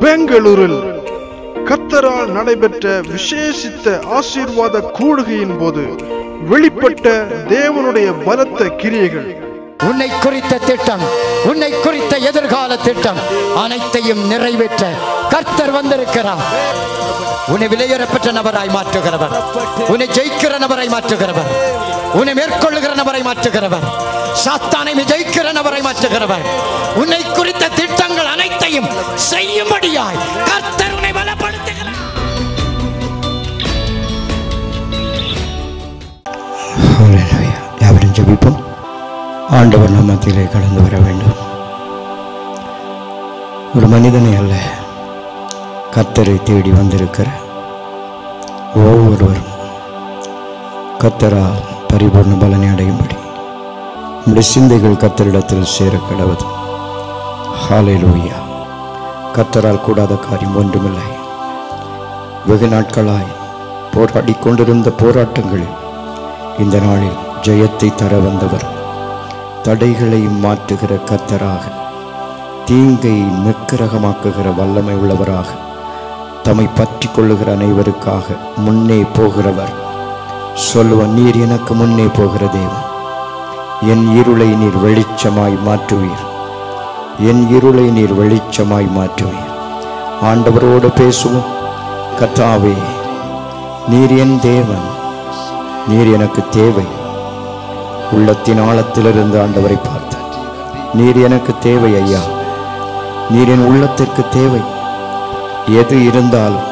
பெங்களூரில் கர்த்தரால் நடைபெற்ற விசேஷித்த ஆசீர்வாத கூடுகையின் போது வெளிப்பட்ட தேவனுடைய பலத்த கிரியைகள். உன்னை குறித்த திட்டம், உன்னை குறித்த எதிர்கால திட்டம் அனைத்தையும் நிறைவேற்ற கர்த்தர் வந்திருக்கிறார். உன்னை விலையேறப்பட்ட நபராய் மாற்றுகிறவர், உன்னை ஜெயிக்கிற நபராய் மாற்றுகிறவர், உன்னை மேற்கொள்ளுகிற நபரை மாற்றுகிறவர், சாத்தானை ஜெயிக்கிற நபரை மாற்றுகிறவர், உன்னை குறித்த திட்டங்கள் அனைத்தையும் செய்யும்படியாய் கர்த்தர் உன்னை பலப்படுத்துகிறார். யாவரும் ஜெபிப்போம். ஆண்டவர் நம் மத்தியிலே கடந்து வர வேண்டும். ஒரு மனிதனை அல்ல, கர்த்தரை தேடி வந்திருக்கிற ஒவ்வொருவரும் கர்த்தரால் பரிபூர்ண பலனை அடையும்படி நம்முடைய சிந்தைகள் கர்த்தரிடத்தில் சேர கடவுது. ஹல்லேலூயா. கர்த்தரால் கூடாத காரியம் ஒன்றுமில்லை. வெகு நாட்களாய் போராடி கொண்டிருந்த போராட்டங்களில் இந்த நாளில் ஜெயத்தை தர வந்தவர், தடைகளை மாற்றுகிற கர்த்தராக, தீங்கை நிக்கிரகமாக்குகிற வல்லமை உள்ளவராக, தம்மை பற்றி கொள்ளுகிற அனைவருக்காக முன்னே போகிறவர். சொல்லுவார், நீர் எனக்கு முன்னே போகிற தேவன், என் இருளை நீர் வெளிச்சமாய் மாற்றுவீர், என் இருளை நீர் வெளிச்சமாய் மாற்றுவீர். ஆண்டவரோடு பேசுவோம். கர்த்தாவே, நீர் என் தேவன், நீர் எனக்கு தேவை. உள்ளத்தின் ஆழத்திலிருந்து ஆண்டவரை பார்த்தார். நீர் எனக்கு தேவை ஐயா, நீர் என் உள்ளத்திற்கு தேவை. எது இருந்தாலும்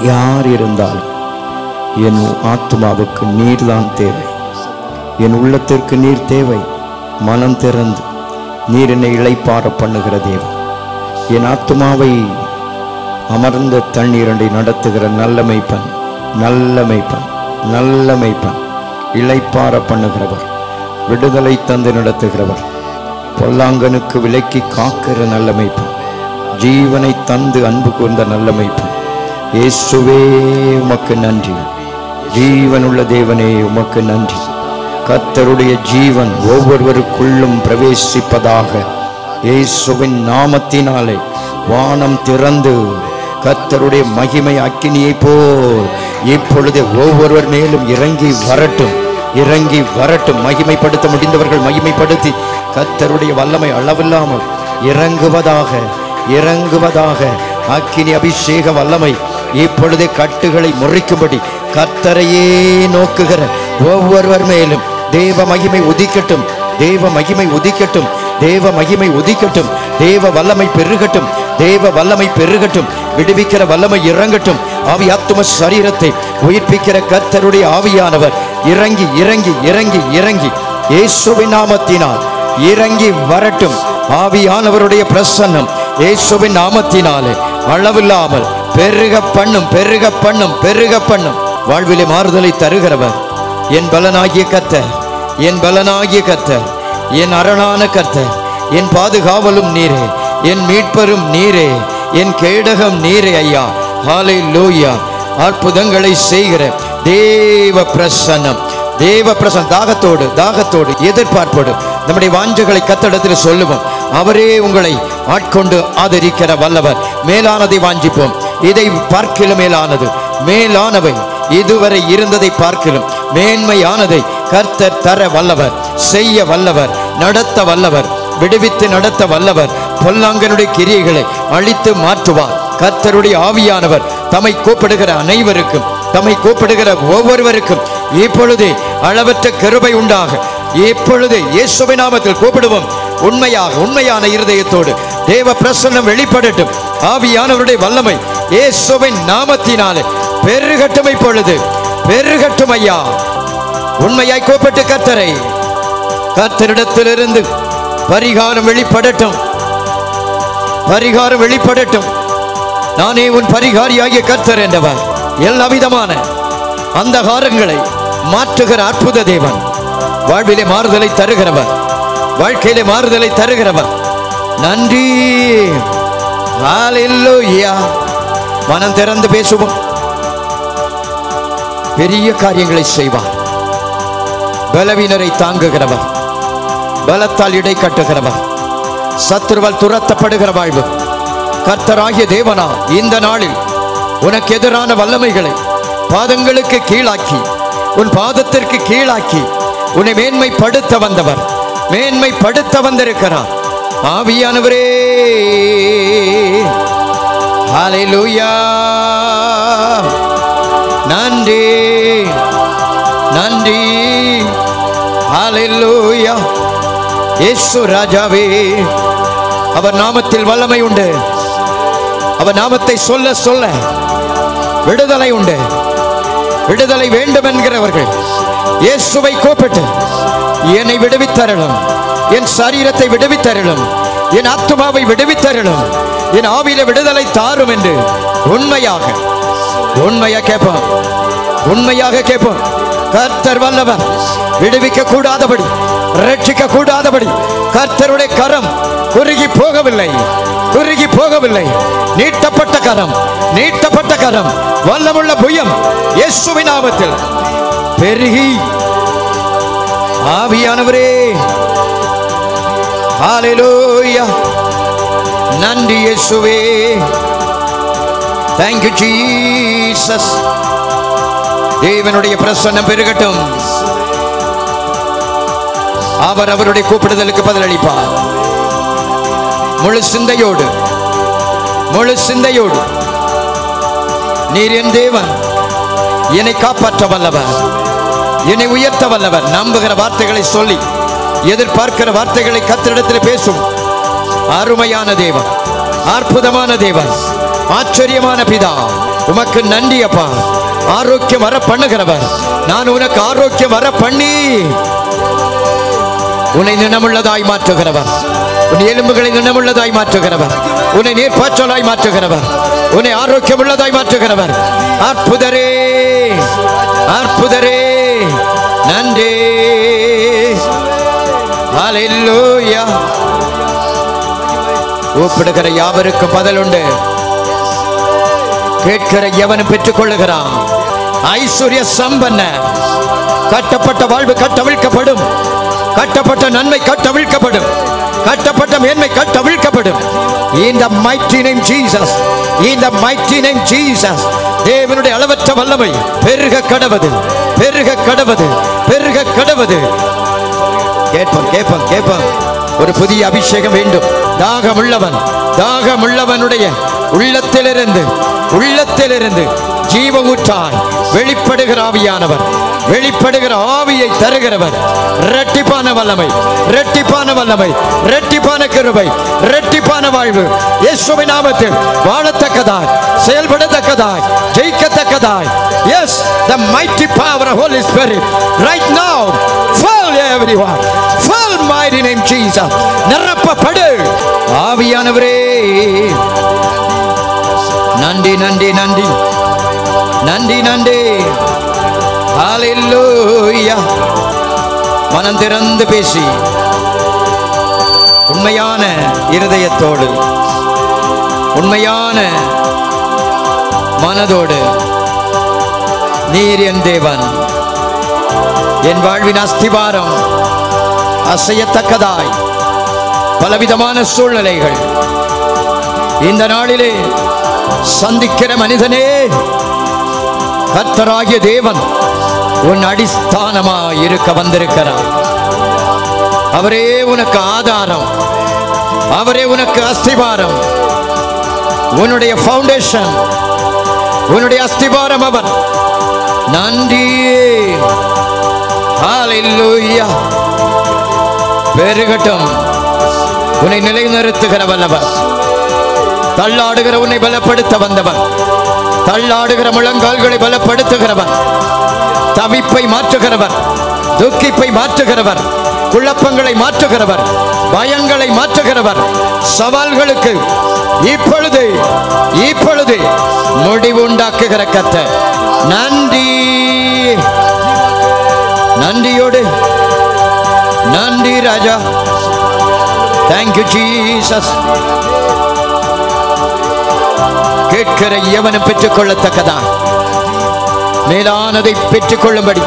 யார் இருந்தாலும் என் ஆத்மாவுக்கு நீர்தான் தேவை, என் உள்ளத்திற்கு நீர் தேவை. மனம் திறந்து நீர் என்னை இளைப்பாற பண்ணுகிற தேவன், என் ஆத்மாவை அமர்ந்த தண்ணீரண்டை நடத்துகிற நல்ல மேய்ப்பன், நல்ல மேய்ப்பன், நல்ல மேய்ப்பன், இளைப்பாற பண்ணுகிறவர், விடுதலை தந்து நடத்துகிறவர், பொல்லாங்கனுக்கு விலக்கி காக்கிற நல்ல மேய்ப்பன், ஜீவனை தந்து அன்பு கூர்ந்த நல்ல மேய்ப்பன். இயேசுவே உமக்கு நன்றி. ஜீவனுள்ள தேவனே உமக்கு நன்றி. கர்த்தருடைய ஜீவன் ஒவ்வொருவருக்குள்ளும் பிரவேசிப்பதாக. இயேசுவின் நாமத்தினாலே வானம் திறந்து கர்த்தருடைய மகிமை அக்கினியை போல் இப்பொழுது ஒவ்வொருவர் மேலும் இறங்கி வரட்டும், இறங்கி வரட்டும். மகிமைப்படுத்த முடிந்தவர்கள் மகிமைப்படுத்தி கர்த்தருடைய வல்லமை அளவில்லாமல் இறங்குவதாக, இறங்குவதாக. அக்கினி அபிஷேக வல்லமை இப்பொழுதே கட்டுகளை முறிக்கும்படி கர்த்தரையே நோக்குகிற ஒவ்வொருவர் மேலும் தேவ மகிமை உதிக்கட்டும், தேவ மகிமை உதிக்கட்டும், தேவ மகிமை உதிக்கட்டும். தேவ வல்லமை பெருகட்டும், தேவ வல்லமை பெருகட்டும். விடுவிக்கிற வல்லமை இறங்கட்டும். ஆவி ஆத்தும சரீரத்தை உயிர்ப்பிக்கிற கர்த்தருடைய ஆவியானவர் இறங்கி இறங்கி இறங்கி இறங்கி இயேசுவின் நாமத்தினால் இறங்கி வரட்டும். ஆவியானவருடைய பிரசன்னம் இயேசுவின் நாமத்தினாலே அளவில்லாமல் பெருக பண்ணும், பெருக பண்ணும், பெருக பண்ணும். வாழ்விலே மாறுதலை தருகிறவர் என் பலனாகிய கர்த்தர், என் பலனாகிய கர்த்தர், என் அரணான கர்த்தர், என் பாதுகாவலும் நீரே, என் மீட்பரும் நீரே, என் கேடகம் நீரே ஐயா. ஹல்லேலூயா. அற்புதங்களை செய்கிற தேவ பிரசன்னம், தேவ பிரசன்னம். தாகத்தோடு தாகத்தோடு எதிர்பார்ப்போடு நம்முடைய வாஞ்சைகளை கர்த்தரிடத்தில் சொல்லுவோம். அவரே உங்களை ஆட்கொண்டு ஆதரிக்கிற வல்லவர். மேலானதை வாஞ்சிப்போம். இதை பார்க்கிலும் மேலானது, மேலானவை இதுவரை இருந்ததை பார்க்கிலும் மேன்மையானதை கர்த்தர் தர வல்லவர், செய்ய வல்லவர், நடத்த வல்லவர், விடுவித்து நடத்த வல்லவர். பொல்லாங்கனுடைய கிரியைகளை அழித்து மாற்றுவார். கர்த்தருடைய ஆவியானவர் தம்மை கூப்பிடுகிற அனைவருக்கும், தம்மை கூப்பிடுகிற ஒவ்வொருவருக்கும் இப்பொழுதே அளவற்ற கிருபை உண்டாக. இப்பொழுது இயேசுவின் நாமத்தில் கூப்பிடுவோம். உண்மையாக, உண்மையான இருதயத்தோடு தேவ பிரசன்னம் வெளிப்படட்டும். ஆவியானவருடைய வல்லமை இயேசுவின் நாமத்தினாலே பெருகட்டும். இப்பொழுது பெருகட்டும் ஐயா. உண்மையாய் கூப்பிட்டு கர்த்தரை, கர்த்தரிடத்திலிருந்து பரிகாரம் வெளிப்படட்டும், பரிகாரம் வெளிப்படட்டும். நானே உன் பரிகாரியாகிய கர்த்தர் என்றவர். எல்லா விதமான அந்தகாரங்களை மாற்றுகிற அற்புத தேவன், வாழ்விலே மாறுதலை தருகிறவர், வாழ்க்கையிலே மாறுதலை தருகிறவர். நன்றி. ஹல்லேலூயா. மனம் திறந்து பேசுவோம். பெரிய காரியங்களை செய்வார். பலவீனரை தாங்குகிறவர், பலத்தால் இடை கட்டுகிறவர், சத்துருவால் துரத்தப்படுகிற வாழ்வு, கர்த்தராகிய தேவனா இந்த நாளில் உனக்கு எதிரான வல்லமைகளை பாதங்களுக்கு கீழாக்கி, உன் பாதத்திற்கு கீழாக்கி உன்னை மேன்மைப்படுத்த வந்தவர், மேன்மைப்படுத்த வந்திருக்கிறார். ஆவியானவரே, ஹல்லேலூயா. நன்றி நன்றி, ஹல்லேலூயா. இயேசு ராஜாவே, அவர் நாமத்தில் வல்லமை உண்டு. அவர் நாமத்தை சொல்ல சொல்ல விடுதலை உண்டு. விடுதலை வேண்டும் என்கிறவர்கள் இயேசுவை கூப்பிட்டு, என்னை விடுவித்தருளும், என் சரீரத்தை விடுவித்தருளும், என் ஆத்துமாவை விடுவித்தருளும், என் ஆவியில விடுதலை தாரும் என்று உண்மையாக கேட்போம், உண்மையாக கேட்போம். கர்த்தர் வல்லவர். விடுவிக்க கூடாதபடி, ரட்சிக்க கூடாதபடி கர்த்தருடைய கரம் குறுகி போகவில்லை, குறுகி போகவில்லை. நீட்டப்பட்ட கரம், நீட்டப்பட்ட கரம், வல்லமுள்ள புயம் இயேசுவின் நாமத்தில் பெருகி. ஆவியானவரே, ஹல்லேலூயா. நன்றி இயேசுவே. Thank you Jesus. தேவனுடைய பிரசன்னம் பெருகட்டும். அவர் அவருடைய கூப்பிடுதலுக்கு பதிலளிப்பார். முழு சிந்தையோடு, முழு சிந்தையோடு, நீர் என் தேவன், என்னை காப்பாற்ற வல்லவர், என்னை உயர்த்த வல்லவர். நம்புகிற வார்த்தைகளை சொல்லி, எதிர்பார்க்கிற வார்த்தைகளை கர்த்தரிடத்தில் பேசும் அருமையான தேவன், அற்புதமான தேவன், ஆச்சரியமான பிதா. உமக்கு நன்றி அப்பா. ஆரோக்கியம் வர பண்ணுகிறவர். நான் உனக்கு ஆரோக்கியம் வர பண்ணி உன்னை நினமுள்ளதாய் மாற்றுகிறவர், உன் எலும்புகளை நினமுள்ளதாய் மாற்றுகிறவர், உன்னை நீர்ப்பாய்ச்சலாய் மாற்றுகிறவர், உன்னை ஆரோக்கியம் உள்ளதாய் மாற்றுகிறவர். அற்புதரே, அற்புதரே, நன்றி. ஹல்லேலூயா. கூப்பிடுகிற யாவருக்கும் பதில் உண்டு. கேட்கிற எவனும் பெற்றுக் கொள்ளுகிறான். ஐஸ்வர்ய சம்பன்ன. கட்டப்பட்ட வாழ்வு கட்டவிழ்க்கப்படும், கட்டப்பட்ட நன்மை கட்டவிழ்க்கப்படும், கட்டப்பட்ட மேன்மை கட்டவிழ்க்கப்படும். In the mighty name Jesus, in the mighty name Jesus. தேவனுடைய அளவற்ற வல்லமை பெருக கடவது, பெருக கடவது, பெருக கடவது. கேட்போம் கேட்போம் கேட்போம். ஒரு புதிய அபிஷேகம் வேண்டும். தாகமுள்ளவன், தாகமுள்ளவனுடைய உள்ளத்திலிருந்து, உள்ளத்திலிருந்து ஜீவ ஊற்றாய் வெளிப்படுகிற ஆவியானவர், வெளிப்படுகிற ஆவியை தருகிறவர். இரட்டிப்பான வல்லமை, இரட்டிப்பான வல்லமை, இரட்டிப்பான கிருபை, இரட்டிப்பான வாழ்வு இயேசுவின் நாமத்தில் வாழத்தக்கதாய், செயல்படத்தக்கதாய், ஜெயிக்கத்தக்கதாய். Yes, the mighty power of Holy Spirit right now fill everyone, fill mighty name Jesus. நிரப்பப்படு ஆவியானவரே. நன்றி நன்றி நன்றி நன்றி நன்றி. ஹல்லேலூயா. மனம் திறந்து பேசி உண்மையான இருதயத்தோடு, உண்மையான மனதோடு, நீர் என் தேவன், என் வாழ்வின் அஸ்திவாரம், அசையத்தக்கதாய் பலவிதமான சூழ்நிலைகள் இந்த நாளிலே சந்திக்கிற மனிதனே, கர்த்தராகிய தேவன் உன் அடிஸ்தானமாய் இருக்க வந்திருக்கிறார். அவரே உனக்கு ஆதாரம், அவரே உனக்கு அஸ்திவாரம், உன்னுடைய ஃபவுண்டேஷன், உன்னுடைய அஸ்திவாரம் அவர். நன்றி. ஹல்லேலூயா. பெருகட்டும். உன்னை நிலைநிறுத்துகிற வல்லவர், தள்ளாடுகிற உன்னை பலப்படுத்த வந்தவர், தள்ளாடுகிற முழங்கால்களை பலப்படுத்துகிறவர், தவிப்பை மாற்றுகிறவர், துக்கிப்பை மாற்றுகிறவர், குழப்பங்களை மாற்றுகிறவர், பயங்களை மாற்றுகிறவர், சவால்களுக்கு இப்பொழுது இப்பொழுது முடிவு உண்டாக்குகிற கர்த்தர். நன்றி. நன்றியோடு நன்றி ராஜா. Thank you Jesus. கேட்கிற எவனும் பெற்றுக் கொள்ளத்தக்கதா மேலானதை பெற்றுக் கொள்ளும்படி,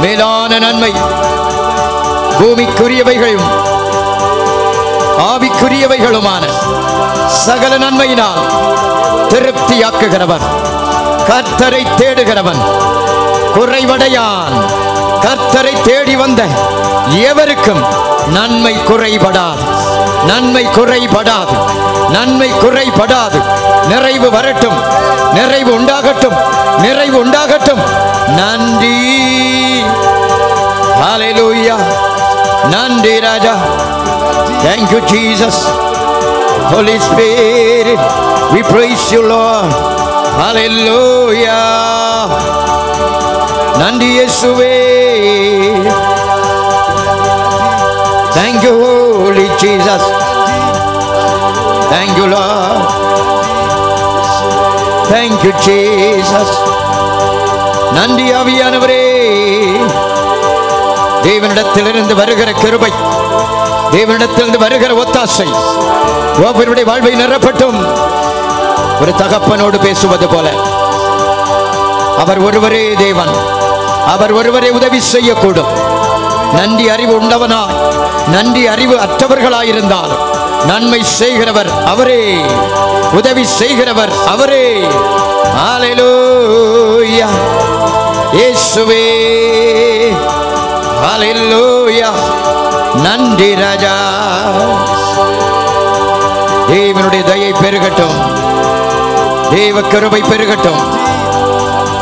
மேலான நன்மை பூமிக்குரியவைகளும் ஆவிக்குரியவைகளுமான சகல நன்மையினால் திருப்தியாக்குகிறவர். கர்த்தரை தேடுகிறவன் குறைவடையான். கர்த்தரை தேடி வந்த எவருக்கும் நன்மை குறைபடாது, நன்மை குறைபடாது, நன்மை குறைபடாது. நிறைவு வரட்டும், நிறைவு உண்டாகட்டும், நிறைவு உண்டாகட்டும். நன்றி, ஹல்லேலூயா, நன்றி ராஜா. Thank you Jesus. Holy Spirit, we praise you Lord. Hallelujah. நன்றி இயேசுவே. Thank you Holy Jesus. Thank you Lord. Thank you Jesus. நன்றி ஆவியானவரே. தேவனிடத்திலிருந்து வருகிற கிருபை, தேவனிடத்திலிருந்து வருகிற ஒத்தாசை ஒவ்வொருடைய வாழ்வை நிரப்பட்டும். ஒரு தகப்பனோடு பேசுவது போல அவர் ஒருவரே தேவன், அவர் ஒருவரே உதவி செய்யக்கூடும். நன்றி அறிவு உண்டவனா, நன்றி அறிவு அற்றவர்களாயிருந்தால் நன்மை செய்கிறவர் அவரே, உதவி செய்கிறவர் அவரே. ஹல்லேலூயா இயேசுவே, ஹல்லேலூயா. நன்றி ராஜா. தேவனுடைய தயை பெருகட்டும், தேவ கிருபை பெருகட்டும்.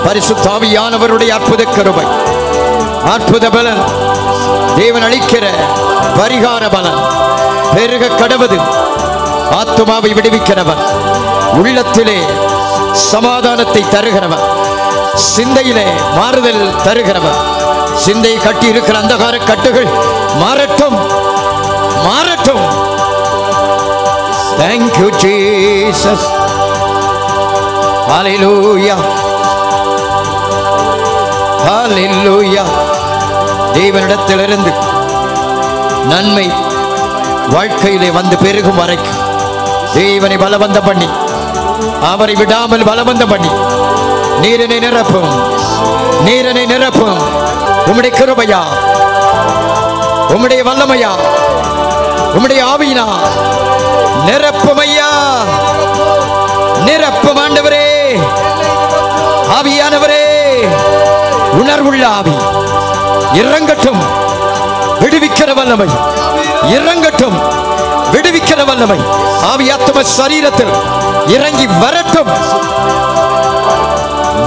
பரிசுத்த ஆவியானவருடைய அற்புத கிருபை, அற்புத பலன், தேவன் அளிக்கிற பரிகார பலன் பெருக கடவது. ஆத்துமாவை விடுவிக்கிறவர், உள்ளத்திலே சமாதானத்தை தருகிறவர், சிந்தையிலே மாறுதல் தருகிறவர். சிந்தை கட்டி இருக்கிற அந்தகார கட்டுகள் மாறட்டும், மாறட்டும். Thank you Jesus. Hallelujah. Hallelujah. தேவனிடத்திலிருந்து நன்மை வாழ்க்கையிலே வந்து பெருகும் வரைக்கும் தேவனை பலவந்தம் பண்ணி, அவரை விடாமல் பலவந்தம் பண்ணி, நீரனை நிரப்பும், நீரனை நிரப்பும். உம்முடைய கிருபையா, உம்முடைய வல்லமையா, உம்முடைய ஆவியினா நிரப்பும் ஐயா, நிரப்பும் ஆண்டவரே. ஆவியானவரே, உணர்வுள்ள ஆவி இறங்கட்டும், விடுவிக்கிற வல்லமை இறங்கட்டும், விடுவிக்கிற வல்லமை ஆவியாத்ம சரீரத்தில் இறங்கி வரட்டும்.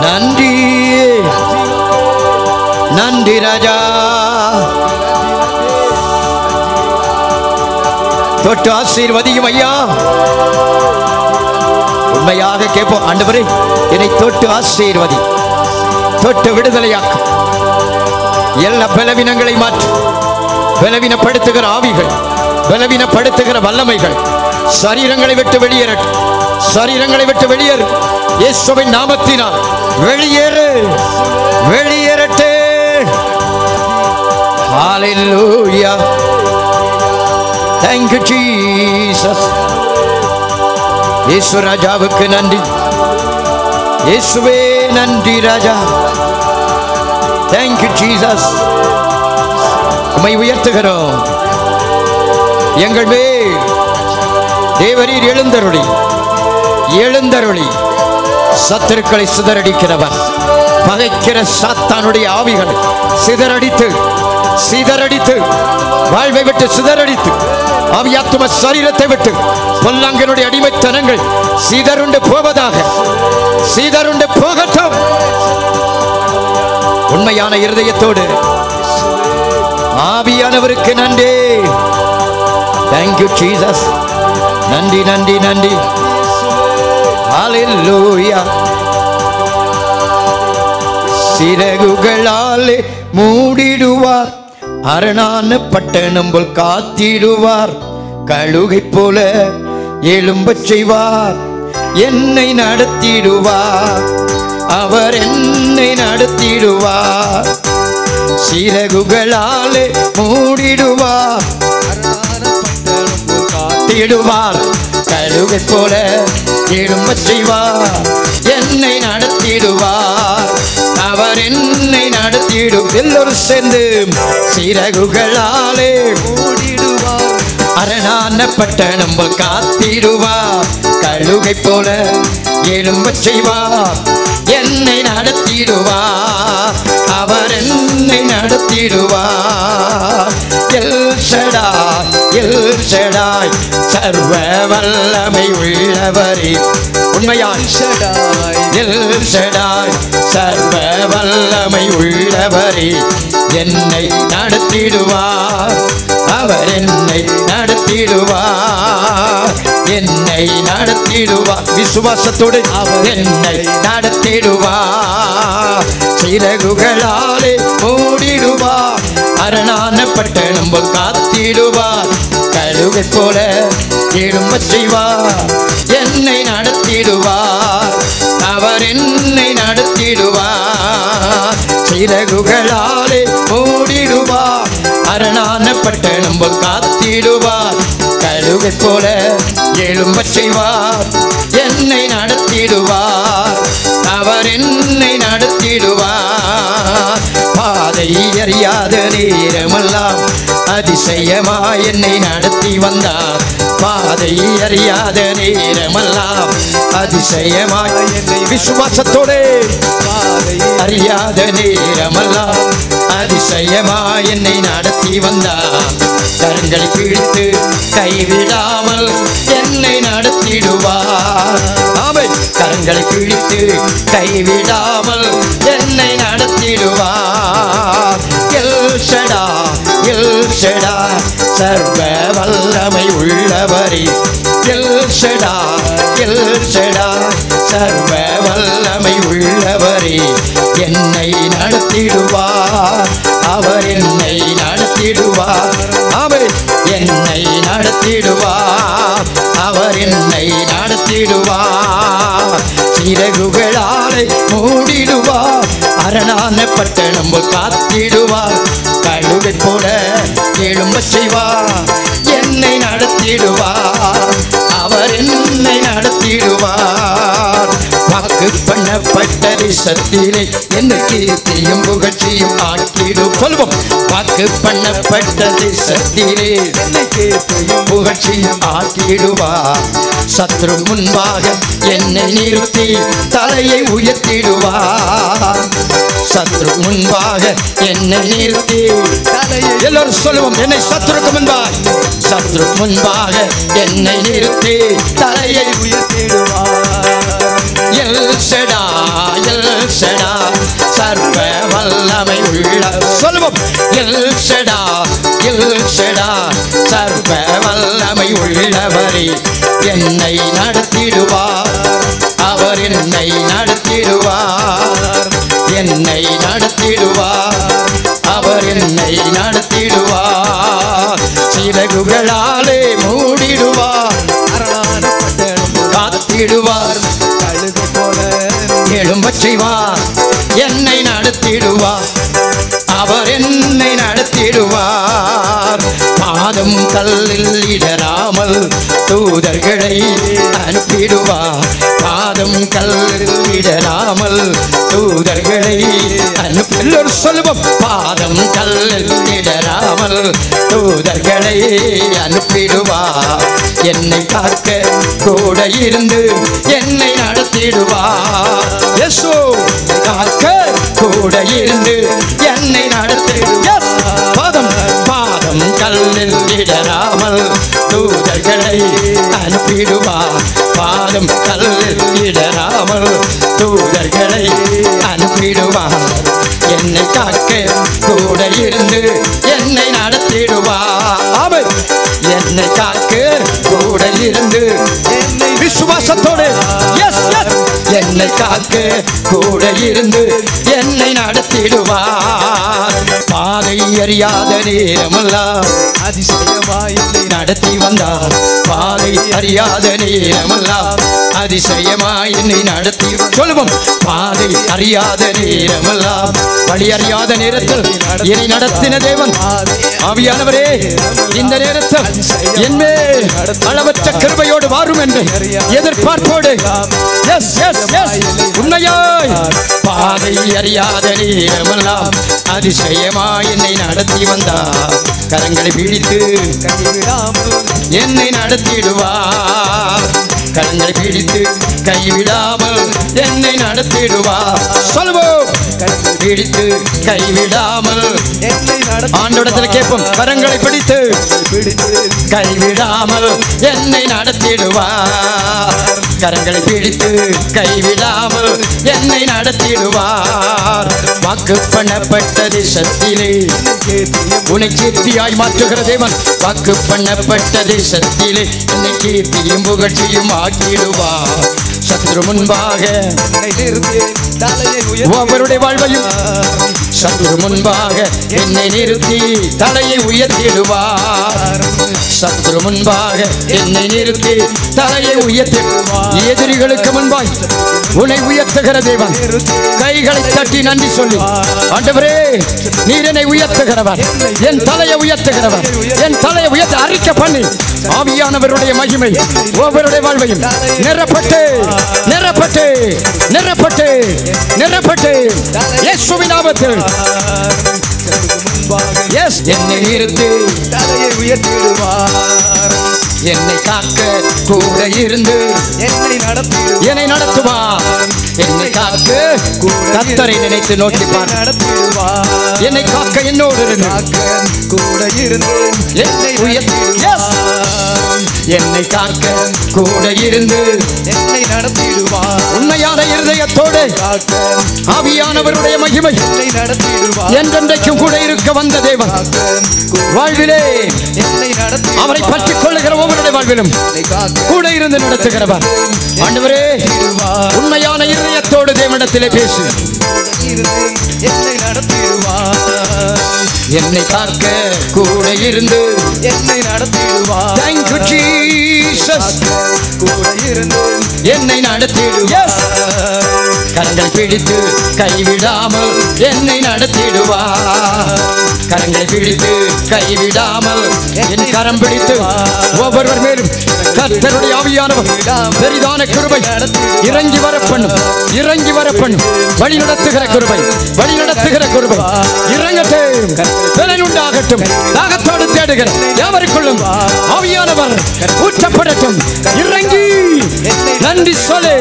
நன்றி, நன்றி ராஜா. தொட்டு ஆசீர்வதியும் ஐயா. உண்மையாக கேட்போம், ஆண்டவரே என்னை தொட்டு ஆசீர்வதி, தொட்டு விடுதலையாக்கு. எல்லா பலவீனங்களை மாற்று. பலவீனப்படுத்துகிற ஆவிகள், பலவீனப்படுத்துகிற வல்லமைகள் சரீரங்களை விட்டு வெளியேறட்டு, சரீரங்களை விட்டு வெளியேறு. இயேசுவின் நாமத்தினால் வெளியேறு, வெளியேறட்டு. ஹல்லேலூயா. Thank you Jesus. இயேசு ராஜாவுக்கு நன்றி, இயேசுவே நன்றி ராஜா. Thank you Jesus. உம்மை உயர்த்துகிறோம். எங்கள் மேல் தேவரீர் எழுந்தருளி, எழுந்தருளி சத்துருக்களை சிதறடிக்கிறவர், பகைக்கிற சாத்தானுடைய ஆவிகளை சிதறடித்து, சிதறடித்து, வாழ்வை விட்டு சிதறடித்து, ஆவியாத்ம சரீரத்தை விட்டு பொல்லாங்கனுடைய அடிமைத்தனங்கள் சிதறுண்டு போவதாக, சிதறுண்டு போகட்டும். உண்மையான இருதயத்தோடு ஆவியானவருக்கு நன்றி. Thank you Jesus. நன்றி, நன்றி, நன்றி. Hallelujah. சிறகுகளாலே மூடிடுவார், அரணான பட்டணம் போல் காத்திடுவார். கழுகை போல எழும்பச் செய்வார், என்னை நடத்திடுவார், அவர் என்னை நடத்திடுவார். சிறகுகளாலே மூடிடுவார், காத்திடுவார். கழுகை போல எழும்பச் செய்வார், என்னை நடத்திடுவார், அவர் என்னை நடத்திடும். எல்லோரும் சேர்ந்து சிறகுகளாலே மூடிடுவார், அரணான பட்டணம் போல் காத்திடுவார். கழுகை போல எழும்பச் செய்வார். என்னை நடத்திடுவார். அவர் என்னை நடத்திடுவார். எல் ஷடாய், எல் ஷடாய், சர்வ வல்லமை உள்ளவரே. உண்மையாய் எல் ஷடாய், சர்வ வல்லமை உள்ளவரே. என்னை நடத்திடுவார். அவர் என்னை நடத்திடுவார். என்னை நடத்திடுவார். விசுவாசத்தோடு என்னை நடத்திடுவார். சிறகுகளாலே மூடிடுவார். அரணான பட்டணம் போல் காத்திடுவார். கழுகை போல எழும்பச் செய்வார். என்னை நடத்திடுவார். அவர் என்னை நடத்திடுவார். சிறகுகளாலே மூடிடுவார். அரணான பட்டணம் போல் காத்திடுவார். கழுகை போல எழும்பச் செய்வார். என்னை நடத்திடுவார். அவர் என்னை நடத்திடுவார். பாதை அறியாத நேரமெல்லாம் அதிசயமாய் என்னை நடத்தி வந்தார். பாதை அறியாத நேரமெல்லாம் அதிசயமாய் என்னை விசுவாசத்தோடு பாதை அறியாத நேரமெல்லாம் அதிசயமாய் என்னை நடத்தி வந்தார். கரங்களை பிடித்து கைவிடாமல் என்னை நடத்திடுவார். ஆமென். கரங்களை பிடித்து கைவிடாமல் என்னை நடத்திடுவார். எல் ஷடாய், எல் ஷடாய், சர்வ வல்லமை உள்ளவரே. எல் ஷடாய், எல் ஷடாய், சர்வ வல்லமை உள்ளவரே. என்னை நடத்திடுவார். அவர் என்னை நடத்திடுவார். ஆமென். என்னை நடத்திடுவார். அவர் என்னை நடத்திடுவார். சிறகுகளாலே மூடிடுவார். அரணான பட்டணம் போல் காத்திடுவார். கழுகை போல எழும்பச் செய்வார். என்னை நடத்திடுவார். அவர் என்னை நடத்திடுவார். வாக்கு பண்ணப்பட்ட தேசத்திலே என்னை கீர்த்தியும் புகழ்ச்சியும் ஆக்கிடும். சொல்வோம். வாக்கு பண்ணப்பட்ட தேசத்திலே என்னை கீர்த்தியும் புகழ்ச்சியும் ஆக்கிடுவார். சத்ரு முன்பாக என்னை நிறுத்தி தலையை உயர்த்திடுவார். சத்ரு முன்பாக என்னை நிறுத்தி தலையை எல்லாரும் சொல்லுவோம். என்னை சத்ருக்கு முன்பாக, சத்ரு முன்பாக என்னை நிறுத்தி தலையை உயர்த்திடுவார். எல் ஷடாய், எல் ஷடாய், சர்வ வல்லமை உள்ள சொல்லுவோம். எல் ஷடாய், எல் ஷடாய், சர்வ வல்லமை உள்ளவரே. என்னை நடத்திடுவார். அவர் என்னை நடத்திடுவார். என்னை நடத்திடுவார். அவர் என்னை நடத்திடுவார். சிறகுகளாலே மூடிடுவார். அரணான பட்டணம் காத்திடுவார். கழுகு போல எழும்பச் செய்வார். என்னை நடத்திடுவார். அவர் என்னை நடத்திடுவார். பாதம் கல்லில் இடராமல் தூதர்களை அனுப்பிடுவார். பாதம் கல்லில் இடராமல் தூதர்களை அனுப்பி எல்லோரும் சொல்லுவோம். பாதம் கல்லில் இடராமல் தூதர்களை அனுப்பிடுவார். என்னை காக்க கூட இருந்து என்னை நடத்திடுவார். யேசு காக்க கூட இருந்து என்னை நடத்திடுவார். பாதம் பாதம் கல்லில் இடராமல் தூதர்களை அனுப்பிடுவார். பாதம் கல்லில் இடராமல் தூதர்களை அனுப்பிடுவார். என்னை காக்க கூட இருந்து என்னை நடத்திடுவார். ஆமென். என்னை காக்க கூட இருந்து என்னை விசுவாசத்தோடு என்னை காக்க கூட இருந்து என்னை நடத்திடுவார். பாதை அறியாத நேரமெல்லாம் அதிசயமாய் என்னை நடத்தி வந்தார். பாதை அறியாத நேரமெல்லாம் அதிசயமாய் என்னை நடத்தி சொல்லுவோம். பாதை அறியாத நேரமெல்லாம் வழி அறியாத நேரத்தில் என்னை நடத்தின தேவன் ஆவியானவரே, இந்த நேரத்தில் என்மேல் அளவற்ற கிருபையோடு வாரும் என்று எதிர்பார்ப்போடு உண்மையாய் பாதை அறியாத நேரமெல்லாம் அதிசயமாய் என்னை நடத்தி வந்தார். கரங்களை பிடித்து என்னை நடத்திடுவார். கரங்களை பிடித்து கைவிடாமல் என்னை நடத்திடுவார். சொல்லுவோம். பிடித்து கைவிடாமல் ஆண்டவரிடத்தில் கேட்போம். கரங்களை பிடித்து கைவிடாமல் என்னை நடத்திடுவார். கரங்களை பிடித்து கைவிடாமல் என்னை நடத்திடுவார். வாக்கு பண்ணப்பட்ட தேசத்திலே உன்னை கீர்த்தியாய் மாற்றுகிற தேவன். வாக்கு பண்ணப்பட்ட தேசத்திலே என்னை கீர்த்தியும் புகழ்ச்சியும் ஆக்கிடுவார். சத்துரு முன்பாக அவருடைய வாழ்வையும் சத்துரு முன்பாக என்னை நிறுத்தி தலையை உயர்த்திடுவார். சத்துரு முன்பாக என்னை நிறுத்தி தலையை உயர்த்திடுவார். எதிரிகளுக்கு முன்பாய் உன்னை உயர்த்துகிற தேவன். கைகளை தட்டி நன்றி சொல்லி, ஆண்டவரே நீர் என்னை உயர்த்துகிறவர், என் தலையை உயர்த்துகிறவர், என் தலையை உயர்த்த அறிக்கை பண்ணி ஆவியானவருடைய மகிமை ஒவ்வொருடைய வாழ்வையும் நிரப்பட்டு நிரப்பட்டு நிரப்பட்டு நிரப்பட்டு இயேசுவின் நாமத்தில் என்னை நிறுத்தி தலையை உயர்த்திடுவார். என்னை காக்க கூட இருந்து என்னை நடத்துவார். என்னை காக்க கர்த்தரை நினைத்து நோக்கி நடத்துவார். என்னை காக்க என்னோடு இருந்து கூட இருந்து என்னை என்னை காக்க கூட இருந்து என்னை நடத்திடுவார். உண்மையான இருதயத்தோடு ஆவியானவருடைய மகிமை என்னை நடத்திடுவார். என்றென்றைக்கும் கூட இருக்க வந்த தேவன் வாழ்விலே அவரை பற்றிக் கொள்ளுகிற ஒவ்வொருடைய வாழ்விலும் கூட இருந்து நடத்துகிறவர். ஆண்டவரே உண்மையான இருதயத்தோடு தேவனிடத்திலே பேசு. என்னை நடத்திடுவார். என்னை காக்க கூட இருந்து என்னை நடத்திடுவார். Thank you Jesus. கூட இருந்து என்னை நடத்திடுவார். கரங்கள் பிடித்து கைவிடாமல் என்னை நடத்திடுவார். கரங்களை பிடித்து கைவிடாமல் என் கரம் பிடித்து ஒவ்வொருவர் மேலும் கர்த்தருடைய ஆவியானவர் பெரிதான கிருபை இறங்கி வரப்பண்ணும், இறங்கி வரப்பண்ணும். வழி நடத்துகிற கிருபை, வழி நடத்துகிற கிருபை இறங்கட்டும், பலன் உண்டாகட்டும். தாகத்தோடு தேடுகிற யாவருக்குள்ளும் ஆவியானவர் ஊற்றப்படட்டும். இறங்கி நன்றி சொல்லு,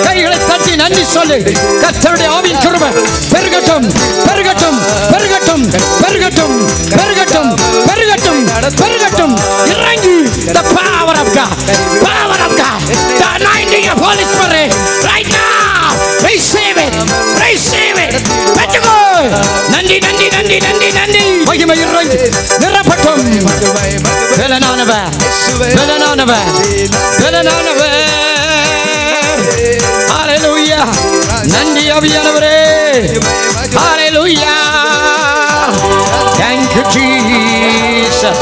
கைகளை தட்டி நன்றி சொல்லு. கர்த்தருடைய ஆவியின் கிருபை பெருகட்டும், பெருகட்டும், பெருகட்டும், பெருகட்டும், பெருகட்டும், பெருகட்டும், பெருகட்டும். இறங்கி the power of God, power of God, the anointing of Holy Spirit right now. Receive it, receive it. பெற்றுக்கோ. நன்றி நன்றி நன்றி நன்றி நன்றி. மகிமை இறங்கி நிரப்பட்டும். பலனானவர், பலனானவர், பலனானவர். ஹalleluya. நன்றி ஆவியானவரே. ஹalleluya. Thank you Jesus.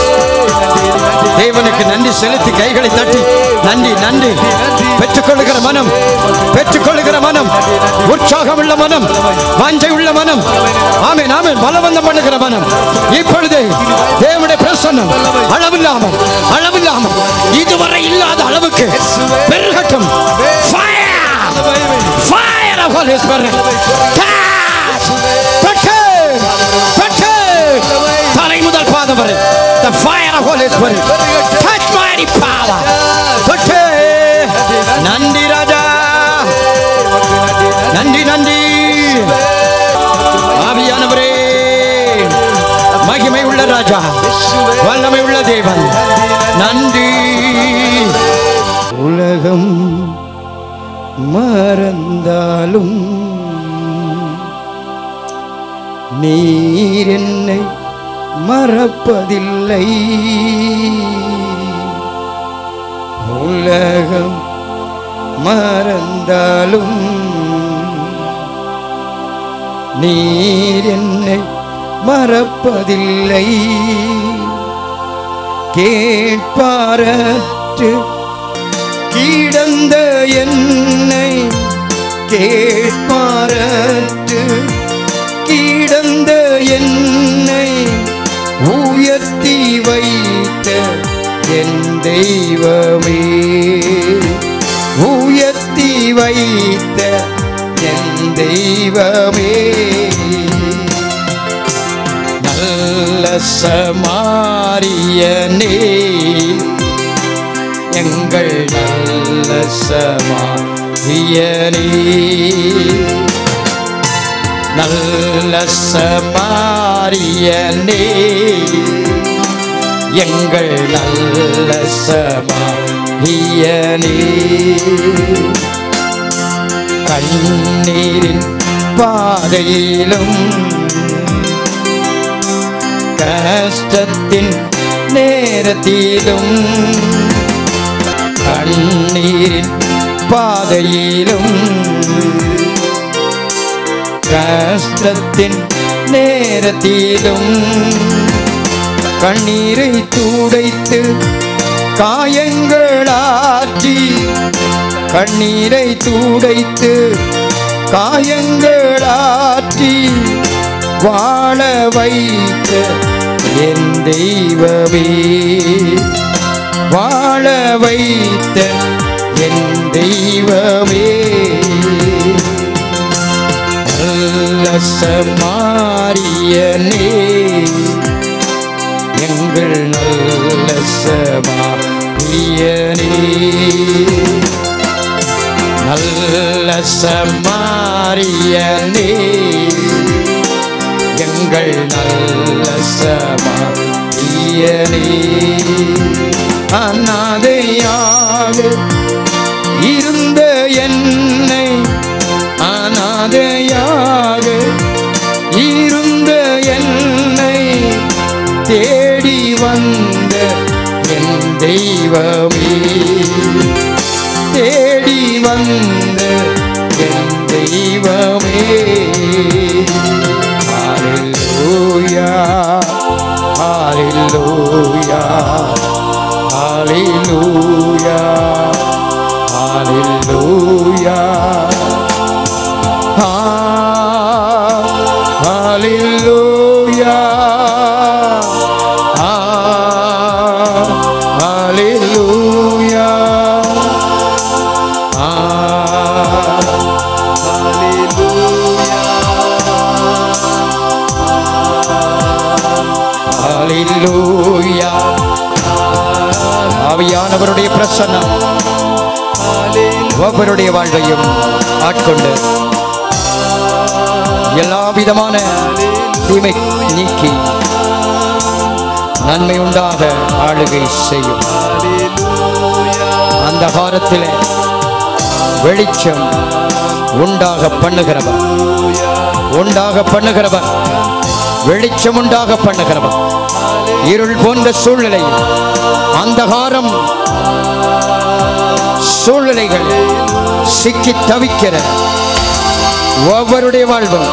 தேவனுக்கு நன்றி செலுத்தி கைகளை தட்டி நன்றி நன்றி. பெற்றுக்கொள்ளுகிற மனம், பெற்றுக்கொள்ளுகிற மனம், உற்சாகம் உள்ள மனம், வாஞ்சை உள்ள மனம், ஆமென் ஆமென், பலவந்தம் பண்ணுகிற மனம் இப்பொழுது தேவனுடைய பிரசன்னம் அளவில்லாமல் அளவில்லாமல் இதுவரை இல்லாத அளவுக்கு பெருகட்டும். Fire of Holy Spirit. தலை முதல் பாதம் வரை the fire of Holy Spirit. Touch mighty power. நன்றி ராஜா, நன்றி நன்றி. ஆவியானவரே மகிமை உள்ள ராஜா, வல்லமை உள்ள தேவன் நன்றி. உலகம் மறந்தாலும் நீர் என்னை மறப்பதில்லை. உலகம் மறந்தாலும் நீர் என்னை மறப்பதில்லை. கேட்பாரற்று கிடந்த என்னை கேட்பாரற்று கிடந்த என்னை உயர்த்தி வைத்த என் தெய்வமே, உயர்த்தி வைத்த என் தெய்வமே. நல்ல சமாரியனே, எங்கள் நல்ல சமாரியனே, நல்ல சமாரியனே, எங்கள் நல்ல சமாரியனே. கண்ணீரின் பாதையிலும் கஷ்டத்தின் நேரத்திலும், கண்ணீரின் பாதையிலும் கஷ்டத்தின் நேரத்திலும் கண்ணீரை துடைத்து காயங்களாற்றி, கண்ணீரை துடைத்து காயங்களாற்றி வாழ வைத்த என் தெய்வமே, வாழ வைத்த என் தெய்வமே. நல்ல சமாரியனே, எங்கள் நல்ல சமாரியனே, நல்ல சமாரியனே, எங்கள் நல்ல சமாரியனே. அநாதையாக இருந்த என்னை, அநாதையாக இருந்த என்னை தேடி வந்த என் தெய்வமே, தேடி வந்த என் தெய்வமே. ஹல்லேலூயா, ஹல்லேலூயா, ஹல்லேலூயா, ஹல்லேலூயா, ஹல்லேலூயா, ஹல்லேலூயா, ஹல்லேலூயா. ஆவியானவருடைய பிரசன்னம் ஒவ்வொருடைய வாழ்வையும் ஆட்கொண்டு எல்லா விதமான தீமை நீக்கி நன்மை உண்டாக ஆளுகை செய்யும். அந்த காலத்திலே வெளிச்சம் உண்டாக பண்ணுகிறவர், உண்டாக பண்ணுகிறவர், வெளிச்சம் உண்டாக பண்ணுகிறவர். இருள் போன்ற சூழ்நிலை, அந்தகாரம் சூழ்நிலைகள் சிக்கி தவிக்கிற ஒவ்வொருடைய வாழ்வும்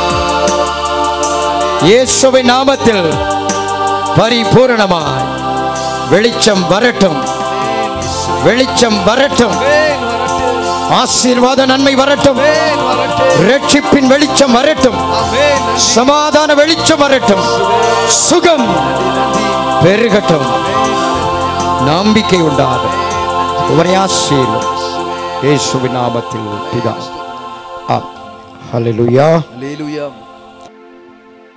இயேசுவின் நாமத்தில் பரிபூரணமாய் வெளிச்சம் வரட்டும், வெளிச்சம் வரட்டும், ஆசீர்வாத நன்மை வரட்டும், ரட்சிப்பின் வெளிச்சம் வரட்டும், சமாதான வெளிச்சம் வரட்டும், சுகம் பெருகட்டும், நம்பிக்கை உண்டாக உரையாசீர்வாதம் இயேசுவின் நாமத்தில் பிதா. ஹல்லேலூயா.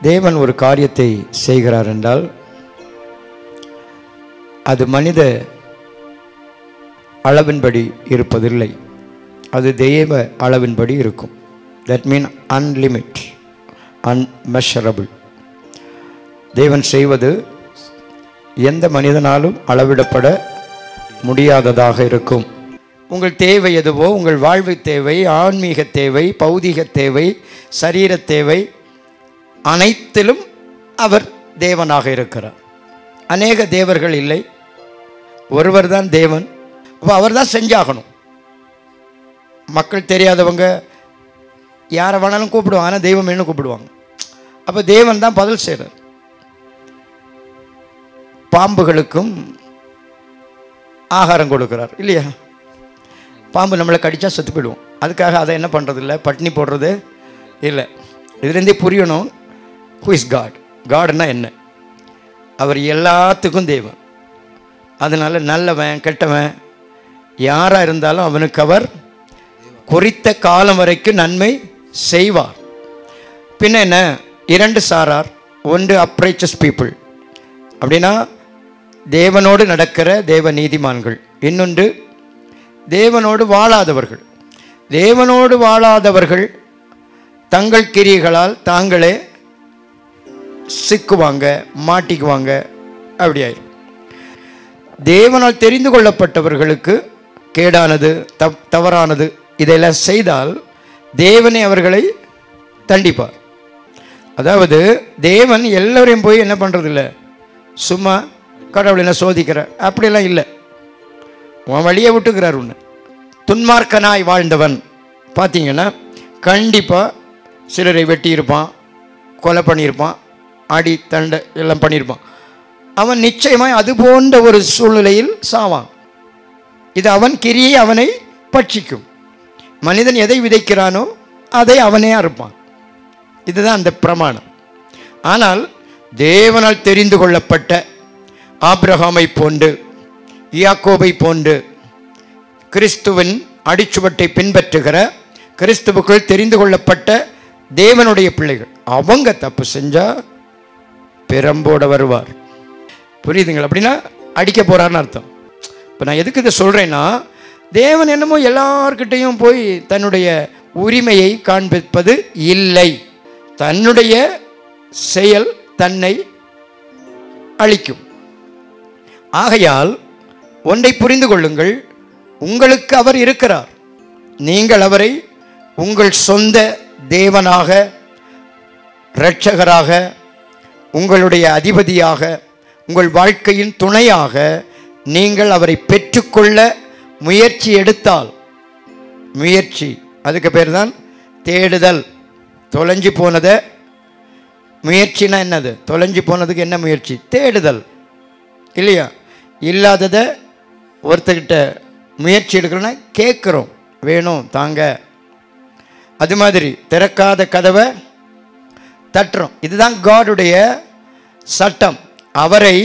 தேவன் ஒரு காரியத்தை செய்கிறார் என்றால் அது மனித அளவின்படி இருப்பதில்லை, அது தெய்வ அளவின்படி இருக்கும். That mean unlimited, unmeasurable. தேவன் செய்வது எந்த மனிதனாலும் அளவிடப்பட முடியாததாக இருக்கும். உங்கள் தேவை எதுவோ, உங்கள் வாழ்வு தேவை, ஆன்மீக தேவை, பௌதிக தேவை, சரீர தேவை, அனைத்திலும் அவர் தேவனாக இருக்கிறார். அநேக தேவர்கள் இல்லை, ஒருவர் தான் தேவன். அப்போ அவர் தான் செஞ்சாகணும். மக்கள் தெரியாதவங்க யாரை வேணாலும் கூப்பிடுவாங்க, ஆனால் தெய்வம் என்ன கூப்பிடுவாங்க. அப்போ தேவன் தான் பதில் செய்கிறார். பாம்புகளுக்கும் ஆகாரம் கொடுக்கிறார் இல்லையா? பாம்பு நம்மளை கடித்தா செத்து போயிடுவோம். அதுக்காக அதை என்ன பண்ணுறது இல்லை, பட்டினி போடுறது இல்லை. இதுலேருந்தே புரியணும், ஹூ இஸ் காட். காட்னா என்ன? அவர் எல்லாத்துக்கும் தேவன். அதனால் நல்லவன் கெட்டவன் யாராக இருந்தாலும் அவனுக்கு அவர் குறித்த காலம் வரைக்கும் நன்மை செய்வார். பின்ன என்ன, 2 சாரார். ஒன்று அப்ரைச்சஸ் பீப்புள், அப்படின்னா தேவனோடு நடக்கிற தேவ நீதிமான்கள். இன்னொன்று தேவனோடு வாழாதவர்கள். தேவனோடு வாழாதவர்கள் தங்கள் கிரியைகளால் தாங்களே சிக்குவாங்க, மாட்டிக்குவாங்க, அப்படி ஆயிடும். தேவனால் தெரிந்து கொள்ளப்பட்டவர்களுக்கு கேடானது தவறானது இதெல்லாம் செய்தால் தேவனே அவர்களை தண்டிப்பார். அதாவது தேவன் எல்லோரையும் போய் என்ன பண்ணுறதில்ல, சும்மா கடவுள் என்ன சோதிக்கிற அப்படியெல்லாம் இல்லை. உன் வழியை விட்டுக்கிறார். ஒன்று துன்மார்க்கனாய் வாழ்ந்தவன் பார்த்தீங்கன்னா கண்டிப்பாக சிலரை வெட்டியிருப்பான், கொலை பண்ணியிருப்பான், அடி தண்டை எல்லாம் பண்ணியிருப்பான். அவன் நிச்சயமாய் அது போன்ற ஒரு சூழ்நிலையில் சாவான். இது அவன் கிரியை அவனை பட்சிக்கும். மனிதன் எதை விதைக்கிறானோ அதை அவனே அறுப்பான். இதுதான் அந்த பிரமாணம். ஆனால் தேவனால் தெரிந்து கொள்ளப்பட்ட ஆபிரகாமை போன்று, யாக்கோபை போன்று, கிறிஸ்துவின் அடிச்சுவட்டை பின்பற்றுகிற கிறிஸ்துவுக்குள் தெரிந்து கொள்ளப்பட்ட தேவனுடைய பிள்ளைகள், அவங்க தப்பு செஞ்சா பெரம்போட வருவார். புரியுதுங்களா? அப்படின்னா அடிக்க போறாருன்னு அர்த்தம். இப்போ நான் எதுக்கு இதை சொல்றேன்னா, தேவன் என்னமோ எல்லார்கிட்டையும் போய் தன்னுடைய உரிமையை காண்பிப்பது இல்லை. தன்னுடைய செயல் தன்னை அளிக்கும். ஆகையால் ஒன்றை புரிந்து கொள்ளுங்கள், உங்களுக்கு அவர் இருக்கிறார். நீங்கள் அவரை உங்கள் சொந்த தேவனாக, இரட்சகராக, உங்களுடைய அதிபதியாக, உங்கள் வாழ்க்கையின் துணையாக நீங்கள் அவரை பெற்றுக்கொள்ள முயற்சி எடுத்தால், முயற்சி அதுக்கு பேர் தான் தேடுதல். தொலைஞ்சு போனதை முயற்சினா என்னது? தொலைஞ்சு போனதுக்கு என்ன முயற்சி? தேடுதல் இல்லையா? இல்லாததை ஒருத்தர்கிட்ட முயற்சி எடுக்கிறோன்னா கேட்குறோம், வேணும் தாங்க. அது மாதிரி திறக்காத கதவை தட்டுறோம். இதுதான் காடுடைய சட்டம். அவரை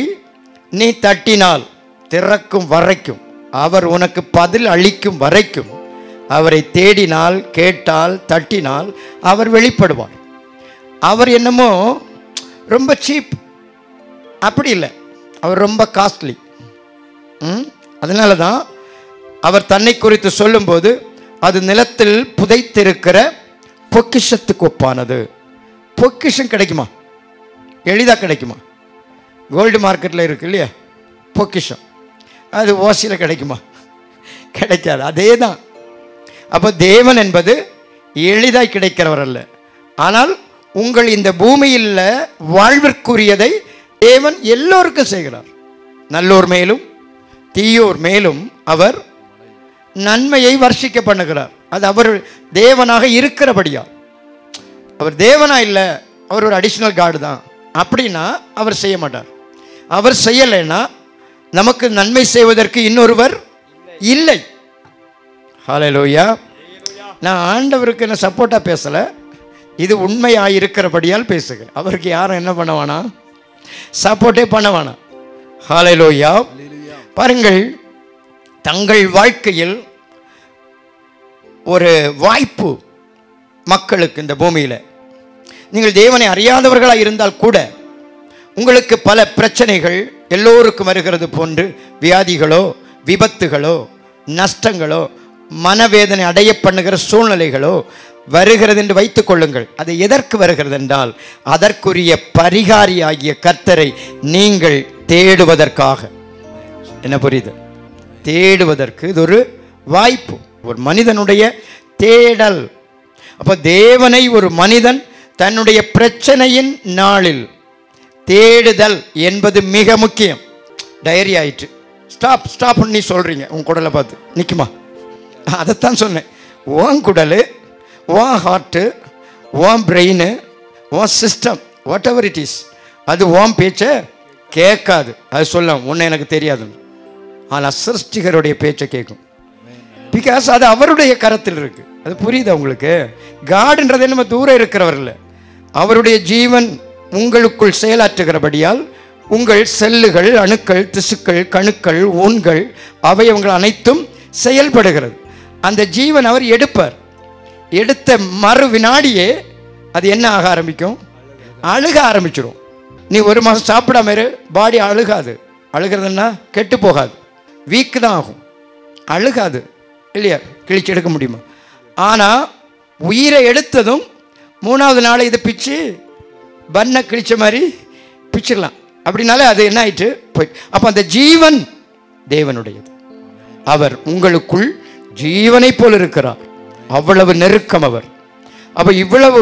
நீ தட்டினால் திறக்கும் வரைக்கும், அவர் உனக்கு பதில் அளிக்கும் வரைக்கும், அவரை தேடினால், கேட்டால், தட்டினால் அவர் வெளிப்படுவார். அவர் என்னமோ ரொம்ப சீப் அப்படி இல்லை, அவர் ரொம்ப காஸ்ட்லி. அதனால தான் அவர் தன்னை குறித்து சொல்லும்போது அது நிலத்தில் புதைத்திருக்கிற பொக்கிஷத்துக்கு ஒப்பானது. பொக்கிஷம் கிடைக்குமா? எளிதாக கிடைக்குமா? கோல்டு மார்க்கெட்டில் இருக்கு இல்லையா பொக்கிஷம், அது ஓசியில் கிடைக்குமா? கிடைக்காது. அதே தான். அப்போ தேவன் என்பது எளிதாய் கிடைக்கிறவர் அல்ல. ஆனால் உங்கள் இந்த பூமியில் வாழ்விற்குரியதை தேவன் எல்லோருக்கும் செய்கிறார். நல்லோர் மேலும் தீயோர் மேலும் அவர் நன்மையை வர்ஷிக்க பண்ணுகிறார். அது அவர் தேவனாக இருக்கிறபடியா. அவர் தேவனா இல்லை, அவர் ஒரு அடிஷனல் காடு தான் அப்படின்னா அவர் செய்ய மாட்டார். அவர் செய்யலைன்னா நமக்கு நன்மை செய்வதற்கு இன்னொருவர் இல்லை. ஹல்லேலூயா. நான் ஆண்டவருக்கு என்ன சப்போர்ட்டாக பேசலை, இது உண்மையாக இருக்கிறபடியால் பேசுகிறேன். அவருக்கு யாரும் என்ன பண்ண வேணாம், சப்போர்ட்டே பண்ண வேணாம். ஹல்லேலூயா. பாருங்கள், தங்கள் வாழ்க்கையில் ஒரு வாய்ப்பு மக்களுக்கு இந்த பூமியில், நீங்கள் தேவனை அறியாதவர்களாக இருந்தால் கூட உங்களுக்கு பல பிரச்சனைகள் எல்லோருக்கும் வருகிறது போன்று வியாதிகளோ, விபத்துகளோ, நஷ்டங்களோ, மனவேதனை அடைய பண்ணுகிற சூழ்நிலைகளோ வருகிறது என்று வைத்துக் கொள்ளுங்கள். அது எதற்கு வருகிறது என்றால், அதற்குரிய பரிகாரியாகிய கர்த்தரை நீங்கள் தேடுவதற்காக. என்ன புரியுது? தேடுவதற்கு இது ஒரு வாய்ப்பு, ஒரு மனிதனுடைய தேடல். அப்போ தேவனை ஒரு மனிதன் தன்னுடைய பிரச்சனையின் நாளில் தேடுதல் என்பது மிக முக்கியம். டைரி ஆயிற்று. ஸ்டாப் ஸ்டாப் நீ சொல்றீங்க, உன் குடலை பார்த்து நிற்குமா? அதைத்தான் சொன்னேன். உன் குடல், உன் ஹார்ட்டு, உன் பிரெயின், உன் system, what ever it is, அது உன் பேச்சை கேட்காது. அது சொல்ல உன்னை எனக்கு தெரியாது. ஆனால் சிருஷ்டிகருடைய பேச்சை கேட்கும். பிகாஸ் அது அவருடைய கரத்தில் இருக்கு. அது புரியுது உங்களுக்கு? காடுன்றது நம்ம தூரம் இருக்கிறவர் இல்லை, அவருடைய ஜீவன் உங்களுக்குள் செயலாற்றுகிறபடியால் உங்கள் செல்லுகள், அணுக்கள், திசுக்கள், கணுக்கள், ஊன்கள், அவயவங்கள் அனைத்தும் செயல்படுகிறது. அந்த ஜீவன் அவர் எடுப்பார். எடுத்த மறு வினாடியே அது என்ன ஆக ஆரம்பிக்கும்? அழுக ஆரம்பிச்சிடும். நீ ஒரு மாதம் சாப்பிடாம இரு, பாடி அழுகாது. அழுகிறதுன்னா கெட்டு போகாது, வீக்கு தான் ஆகும், அழுகாது இல்லையா? கிழிச்சு எடுக்க முடியுமா? ஆனால் உயிரை எடுத்ததும் 3வது நாள் இதை பிச்சு பண்ணை கிழிச்ச மாதிரி பிச்சிடலாம். அப்படின்னாலே அது என்ன ஆயிட்டு போய். அப்போ அந்த ஜீவன் தேவனுடையது. அவர் உங்களுக்குள் ஜீவனை போல் இருக்கிறார். அவ்வளவு நெருக்கம் அவர். அப்போ இவ்வளவு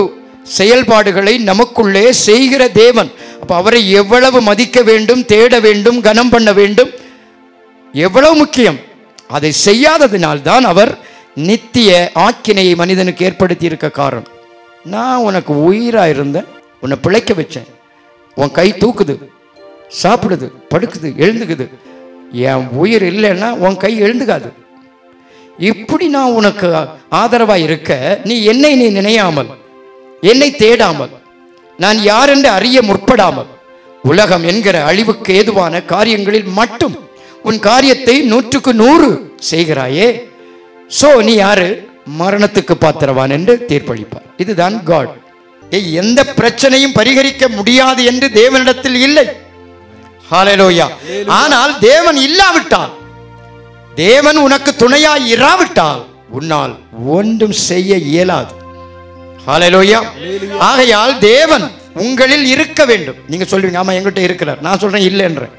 செயல்பாடுகளை நமக்குள்ளே செய்கிற தேவன். அப்போ அவரை எவ்வளவு மதிக்க வேண்டும், தேட வேண்டும், கனம் பண்ண வேண்டும், எவ்வளவு முக்கியம். அதை செய்யாததினால்தான் அவர் நித்திய ஆக்கினையை மனிதனுக்கு ஏற்படுத்தி இருக்க காரணம். நான் உனக்கு உயிராக இருந்தேன், உன்னை பிழைக்க வச்சேன், உன் கை தூக்குது, சாப்பிடுது, படுக்குது, எழுந்துக்குது. என் உயிர் இல்லைன்னா உன் கை எழுந்துக்காது. இப்படி நான் உனக்கு ஆதரவாக இருக்க நீ நினையாமல், என்னை தேடாமல், நான் யார் என்று அறிய முற்படாமல், உலகம் என்கிற அழிவுக்கு ஏதுவான காரியங்களில் மட்டும் உன் காரியத்தை 100க்கு 100 செய்கிறாயே. சோ நீ யாரு? மரணத்துக்கு பாத்திரவான் என்று தீர்ப்பளிப்பார். இதுதான் காட். எந்த பிரச்சனையும் பரிகரிக்க முடியாது என்று தேவனிடத்தில் இல்லை. ஹல்லேலூயா. ஆனால் தேவன் இல்லாவிட்டால், தேவன் உனக்கு துணையாய் இராவிட்டால் உன்னால் ஒன்றும் செய்ய இயலாது. ஹல்லேலூயா. ஆகையால் தேவன் உங்களில் இருக்க வேண்டும். நீங்க சொல்றீங்க ஆமா எங்கிட்ட இருக்கிறார், நான் சொல்றேன் இல்லைன்றேன்.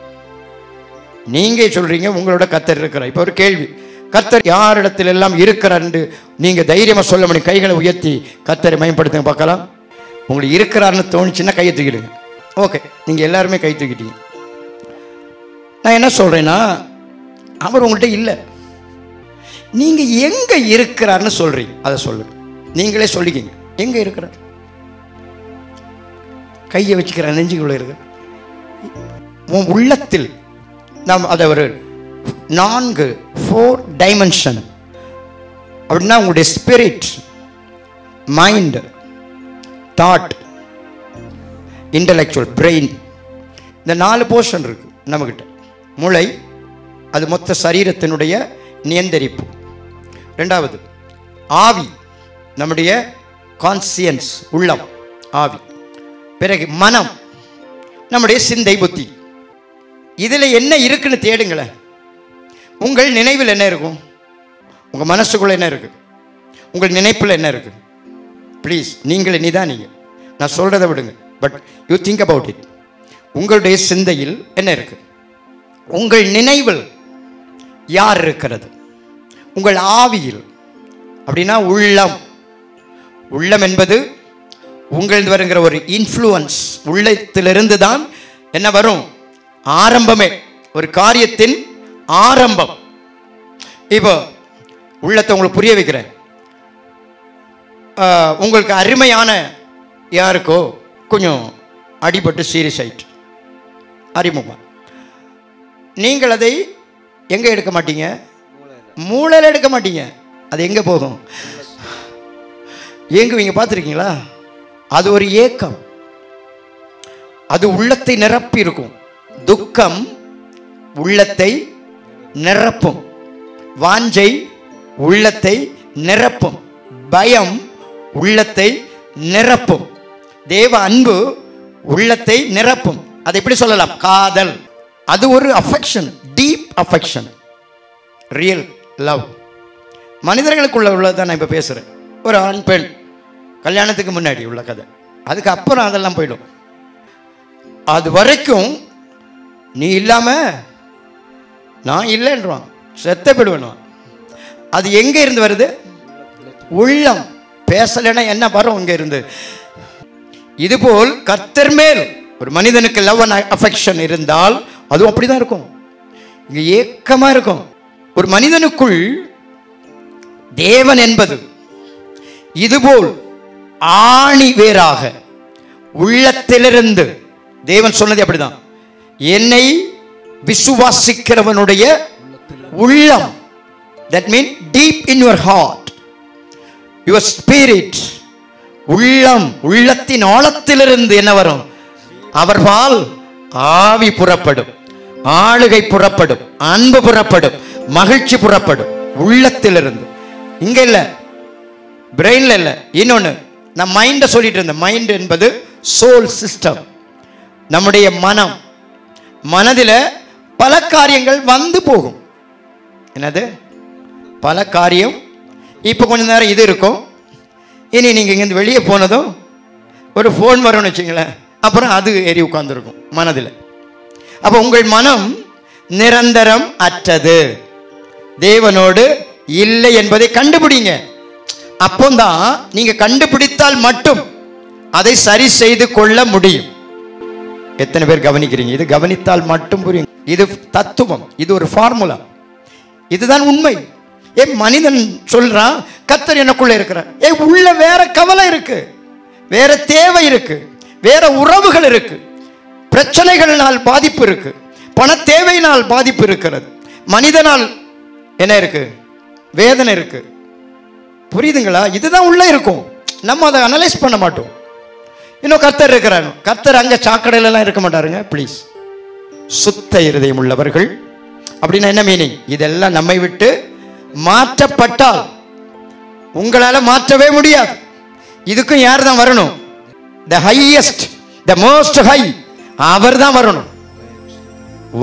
நீங்க சொல்றீங்க உங்களோட கர்த்தர் இருக்கிறார். இப்போ ஒரு கேள்வி, கர்த்தர் யாரிடத்தில் எல்லாம் இருக்கிறார் என்று நீங்க தைரியமா சொல்ல முடியும்? கைகளை உயர்த்தி கர்த்தரை மேம்படுத்துங்க பார்க்கலாம். உங்களுக்கு இருக்கிறார்னு தோணுச்சுன்னா கையை தூக்கிடுங்க. ஓகே, நீங்க எல்லாருமே கை தூக்கிட்டீங்க. நான் என்ன சொல்றேன்னா, அவர் உங்கள்கிட்ட இல்லை, நீங்க எங்க இருக்கிறார்னு சொல்றீங்க. அதை சொல்லுங்க, நீங்களே சொல்லிக்கிங்க. எங்க இருக்கிறார்? கையை வச்சுக்கிற நெஞ்சுக்குள்ள இருக்கு. உன் உள்ளத்தில் நாம் அதை ஒரு 4 டைமென்ஷன் அப்படின்னா உங்களுடைய spirit, mind, thought, intellectual, brain, இந்த 4 போர்ஷன் இருக்கு நம்மகிட்ட. மூளை, அது மொத்த சரீரத்தினுடைய நியந்தரிப்பு. 2வது ஆவி, நம்முடைய கான்சியன்ஸ், உள்ளம், ஆவி. பிறகு மனம், நம்முடைய சிந்தை, புத்தி. இதில் என்ன இருக்குன்னு தேடுங்களேன். உங்கள் நினைவில் என்ன இருக்கும்? உங்கள் மனசுக்குள்ள என்ன இருக்கு? உங்கள் நினைப்பில் என்ன இருக்கு? ப்ளீஸ் நீங்களே நிதானிங்க, நான் சொல்றதை விடுங்க. But you think about it. உங்களுடைய சிந்தையில் என்ன இருக்கு? உங்கள் நினைவில் யார் இருக்கிறது? உங்கள் ஆவியில் அப்படின்னா உள்ளம். உள்ளம் என்பது உங்களது வருகிற ஒரு இன்ஃப்ளூயன்ஸ். உள்ளத்திலிருந்து தான் என்ன வரும்? ஆரம்பமே, ஒரு காரியத்தின் ஆரம்பம். இப்போ உள்ளத்தை உங்களுக்கு புரிய வைக்கிறேன். உங்களுக்கு அருமையான யாருக்கோ கொஞ்சம் அடிபட்டு சீரியஸ் ஆயிட்டு அறிமுகம், நீங்கள் அதை எங்கே எடுக்க மாட்டீங்க? மூளையில் எடுக்க மாட்டீங்க. அது எங்கே போகும்? ஏங்குவீங்க. பார்த்துருக்கீங்களா? அது ஒரு ஏக்கம், அது உள்ளத்தை நிரப்பி இருக்கும். துக்கம் உள்ளத்தை நிரப்பும், வாஞ்சை உள்ளத்தை நிரப்பும், பயம் உள்ளத்தை நிரப்பும், தேவ அன்பு உள்ளத்தை நிரப்பும். அதை எப்படி சொல்லலாம்? காதல். அது ஒரு affection, deep affection, real love. மனிதர்களுக்குள்ள உள்ளதான் நான் இப்போ பேசுகிறேன். ஒரு ஆண் பெண் கல்யாணத்துக்கு முன்னாடி உள்ள கதை, அதுக்கு அப்புறம் அதெல்லாம் போயிடும். அது வரைக்கும் நீ இல்லாம நான் இல்லைன்றான், செத்த போயிடுவேன். அது எங்க இருந்து வருது? உள்ளம். பேசலைன்னா என்ன வரும் இங்க இருந்து? இதுபோல் கர்த்தர் மேல் ஒரு மனிதனுக்கு லவ் அண்ட் அஃபெக்ஷன் இருந்தால் அதுவும் அப்படிதான் இருக்கும். இங்க ஏக்கமா இருக்கும். ஒரு மனிதனுக்குள் தேவன் என்பது இதுபோல் ஆணி வேறாக உள்ளத்திலிருந்து, தேவன் சொன்னது அப்படிதான், என்னை விசுவாசிக்கிறவனுடைய உள்ளம் that means deep in your heart, your spirit, உள்ளத்தின் ஆழத்திலிருந்து என்ன வரும்? அவர்பால் ஆவி புறப்படும், ஆளுகை புறப்படும், அன்பு புறப்படும், மகிழ்ச்சி புறப்படும் உள்ளத்திலிருந்து. இங்க இல்ல, பிரெயின்ல இல்ல. இன்னொன்னு, நான் மைண்ட சொல்லிட்டு இருந்தேன். மைண்ட் என்பது சோல் சிஸ்டம், நம்முடைய மனம். மனதில் பல காரியங்கள் வந்து போகும். என்னது? பல காரியம். இப்போ கொஞ்ச நேரம் இது இருக்கும், இனி நீங்கள் இங்கேருந்து வெளியே போனதும் ஒரு ஃபோன் வரும்னு வச்சுங்களேன், அப்புறம் அது ஏறி உட்காந்துருக்கும் மனதில். அப்போ உங்கள் மனம் நிரந்தரம் அற்றது, தேவனோடு இல்லை என்பதை கண்டுபிடிங்க. அப்போதான் நீங்கள் கண்டுபிடித்தால் மட்டும் அதை சரி செய்து கொள்ள முடியும். எத்தனை பேர் கவனிக்கிறீங்க? இது கவனித்தால் மட்டும் புரியும். இது தத்துவம், இது ஒரு ஃபார்முலா, இதுதான் உண்மை. மனிதன் சொல்றான், கர்த்தர் எனக்குள்ள இருக்கிறார். உள்ள வேற கவலை இருக்கு, வேற தேவை இருக்கு, வேற உறவுகள் இருக்கு, பிரச்சனைகளினால் பாதிப்பு இருக்கு, பண தேவையினால் பாதிப்பு இருக்கிறது, மனிதனால் என்ன இருக்கு? வேதனை இருக்கு. புரியுதுங்களா? இதுதான் உள்ள இருக்கும், நம்ம அதை அனலைஸ் பண்ண மாட்டோம். இன்னும் கர்த்தர் இருக்கிறாங்க. கர்த்தர் அங்க சாக்கடையில எல்லாம் இருக்க மாட்டாருங்க. ப்ளீஸ், சுத்த இருதயம் உள்ளவர்கள் அப்படின்னா என்ன மீனிங்? இதெல்லாம் நம்மை விட்டு மாற்றப்பட்டால் உங்களால மாற்றவே முடியாது. இதுக்கும் யார் தான் வரணும்? The highest, the most high, அவர் தான் வரணும்.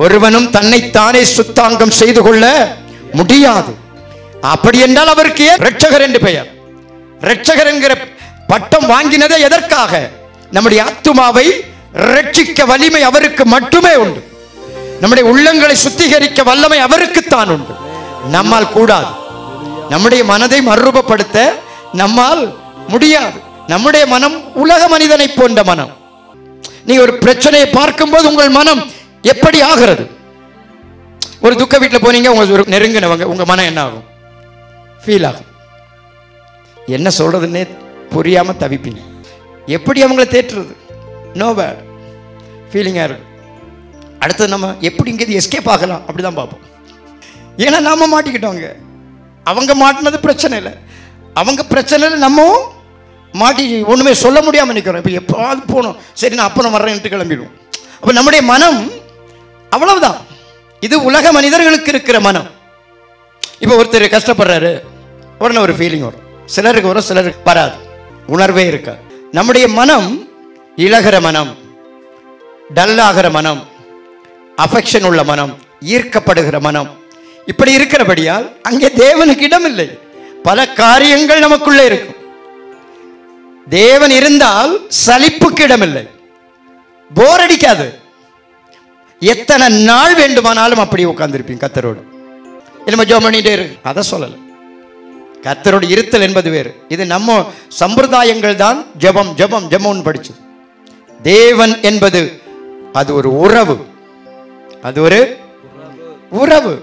ஒருவனும் தன்னைத்தானே சுத்தாங்கம் செய்து கொள்ள முடியாது. அப்படி என்றால் அவருக்கு இரட்சகர் என்று பெயர். இரட்சகர் என்கிற பட்டம் வாங்கினதே எதற்காக? நம்முடைய ஆத்துமாவை ரட்சிக்க வலிமை அவருக்கு மட்டுமே உண்டு. நம்முடைய உள்ளங்களை சுத்திகரிக்க வல்லமை அவருக்குத்தான் உண்டு, நம்மால் கூடாது. நம்முடைய மனதை மறுரூபப்படுத்த நம்மால் முடியாது. நம்முடைய மனம் உலக மனிதனை போன்ற மனம். நீ ஒரு பிரச்சனையை பார்க்கும்போது உங்கள் மனம் எப்படி ஆகிறது? ஒரு துக்க வீட்டில் போனீங்க, உங்க நெருங்கினவங்க, உங்க மனம் என்ன ஆகும்? ஃபீல் ஆகும். என்ன சொல்றதுன்னே புரியாம தவிப்பீங்க. எப்படி அவங்கள தேற்றுறது? நோ பேட் ஃபீலிங்கா இருக்கு. அடுத்தது நம்ம எப்படி இங்கே எஸ்கேப் ஆகலாம் அப்படிதான் பார்ப்போம். ஏன்னா நாம மாட்டிக்கிட்டோங்க. அவங்க மாட்டினது பிரச்சனை இல்லை, அவங்க பிரச்சனையில் நம்ம மாட்டி ஒன்றுமே சொல்ல முடியாமல் நிற்கிறோம். இப்போ எப்போது போகணும், சரி நான் அப்போ நான் வர்றேன்ட்டு கிளம்பிடுவோம். அப்போ நம்முடைய மனம் அவ்வளவுதான். இது உலக மனிதர்களுக்கு இருக்கிற மனம். இப்போ ஒருத்தர் கஷ்டப்படுறாரு, உடனே ஒரு ஃபீலிங் வரும். சிலருக்கு வரும், சிலருக்கு வராது, உணர்வே இருக்கா. நம்முடைய மனம் இளகிற மனம், டல்லாகிற மனம், அஃபெக்ஷன் உள்ள மனம், ஈர்க்கப்படுகிற மனம். இப்படி இருக்கிறபடியால் அங்கே தேவனுக்கு இடம் இல்லை. பல காரியங்கள் நமக்குள்ளே இருக்கும். தேவன் இருந்தால் சலிப்புக்கு இடமில்லை, போர் அடிக்காது. எத்தனை நாள் வேண்டுமானாலும் அப்படி உட்கார்ந்திருப்பீங்க கர்த்தரோடு. இல்ல ஜெபம் பண்ணிட்டே இருக்கு, அதை சொல்லல. கர்த்தரோடு இருத்தல் என்பது வேறு. இது நம்ம சம்பிரதாயங்கள் தான். ஜெபம் ஜெபம் ஜெபம்னு படிச்சது. தேவன் என்பது அது ஒரு உறவு, அது ஒரு உறவு.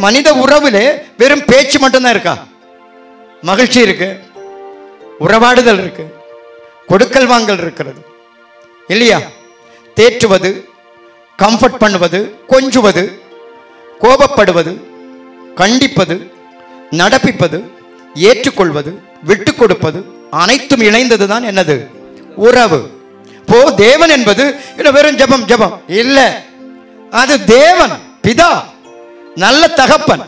மனித உறவுல வெறும் பேச்சு மட்டும்தான் இருக்கா? மகிழ்ச்சி இருக்கு, உறவாடுதல் இருக்கு, கொடுக்கல் வாங்கல் இருக்கிறது இல்லையா? தேற்றுவது, கம்ஃபர்ட் பண்ணுவது, கொஞ்சுவது, கோபப்படுவது, கண்டிப்பது, நடப்பிப்பது, ஏற்றுக்கொள்வது, விட்டு கொடுப்பது, அனைத்தும் இணைந்தது தான் என்னது? உறவு. போ தேவன் என்பது வெறும் ஜெபம் ஜெபம் இல்ல. அது தேவன் பிதா, நல்ல தகப்பன்.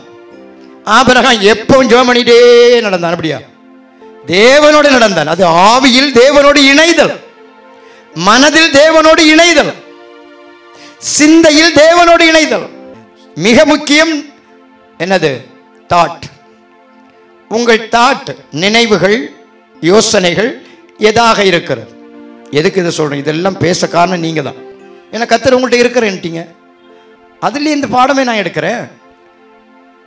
ஆபிரகாம் எப்பவும் ஜெபம் பண்ணிட்டே நடந்தான். அப்படியா? தேவனோடு நடந்தான். அது ஆவியில் தேவனோடு இணைதல், மனதில் தேவனோடு இணைதல், சிந்தையில் தேவனோடு இணைதல். மிக முக்கியம் என்னது? தாட். உங்கள் தாட், நினைவுகள், யோசனைகள் எதாக இருக்கிறது? எதுக்கு இதை சொல்றேன்? இதெல்லாம் பேச காரணம் நீங்க தான். ஏன்னா கர்த்தர் உங்கள்கிட்ட இருக்கிறேன்ட்டீங்க. அதுலேயே இந்த பாடமே நான் எடுக்கிறேன்.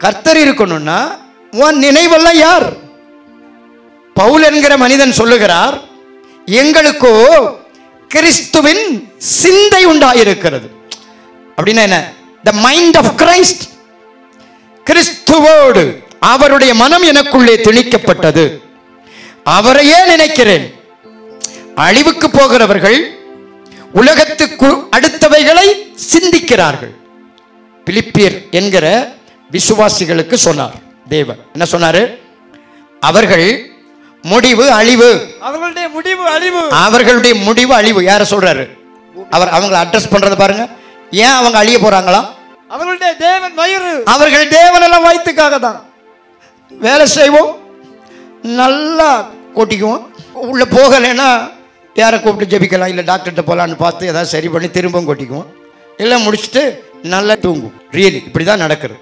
கர்த்தர் இருக்கணும்னா உன் நினைவெல்லாம் யார்? பவுல் என்கிற மனிதன் சொல்லுகிறார், எங்களுக்கோ கிறிஸ்துவின் சிந்தை உண்டாயிருக்கிறது. அப்படின்னா என்ன? the mind of Christ. கிறிஸ்துவோடு அவருடைய மனம் எனக்குள்ளே திணிக்கப்பட்டது. அவரையே நினைக்கிறேன். அழிவுக்கு போகிறவர்கள் உலகத்துக்கு அடுத்தவைகளை சிந்திக்கிறார்கள். பிலிப்பியர் என்கிற விசுவாசிகளுக்கு சொன்னார். தேவன் என்ன சொன்னாரு? அவர்கள் முடிவு அழிவு. அவர்களுடைய முடிவு அழிவு. அவர்களுடைய முடிவு அழிவு. யார சொல்றாரு? அவர் அவங்களை அட்ரஸ் பண்றது பாருங்க. ஏன் அவங்க அழிய போறாங்களா? அவர்களுடைய தேவன் வயிறு. அவர்கள் தேவன் எல்லாம் வயிற்றுக்காக தான். வேலை செய்வோம், நல்லா கொட்டிக்குவோம். உள்ள போகலைன்னா யாரை கூப்பிட்டு ஜெபிக்கலாம், இல்லை டாக்டர்கிட்ட போகலான்னு பார்த்து ஏதாவது சரி பண்ணி திரும்பவும் கொட்டிக்குவோம். எல்லாம் முடிச்சுட்டு நல்லா தூங்கும். ரியலி இப்படி தான் நடக்கிறது.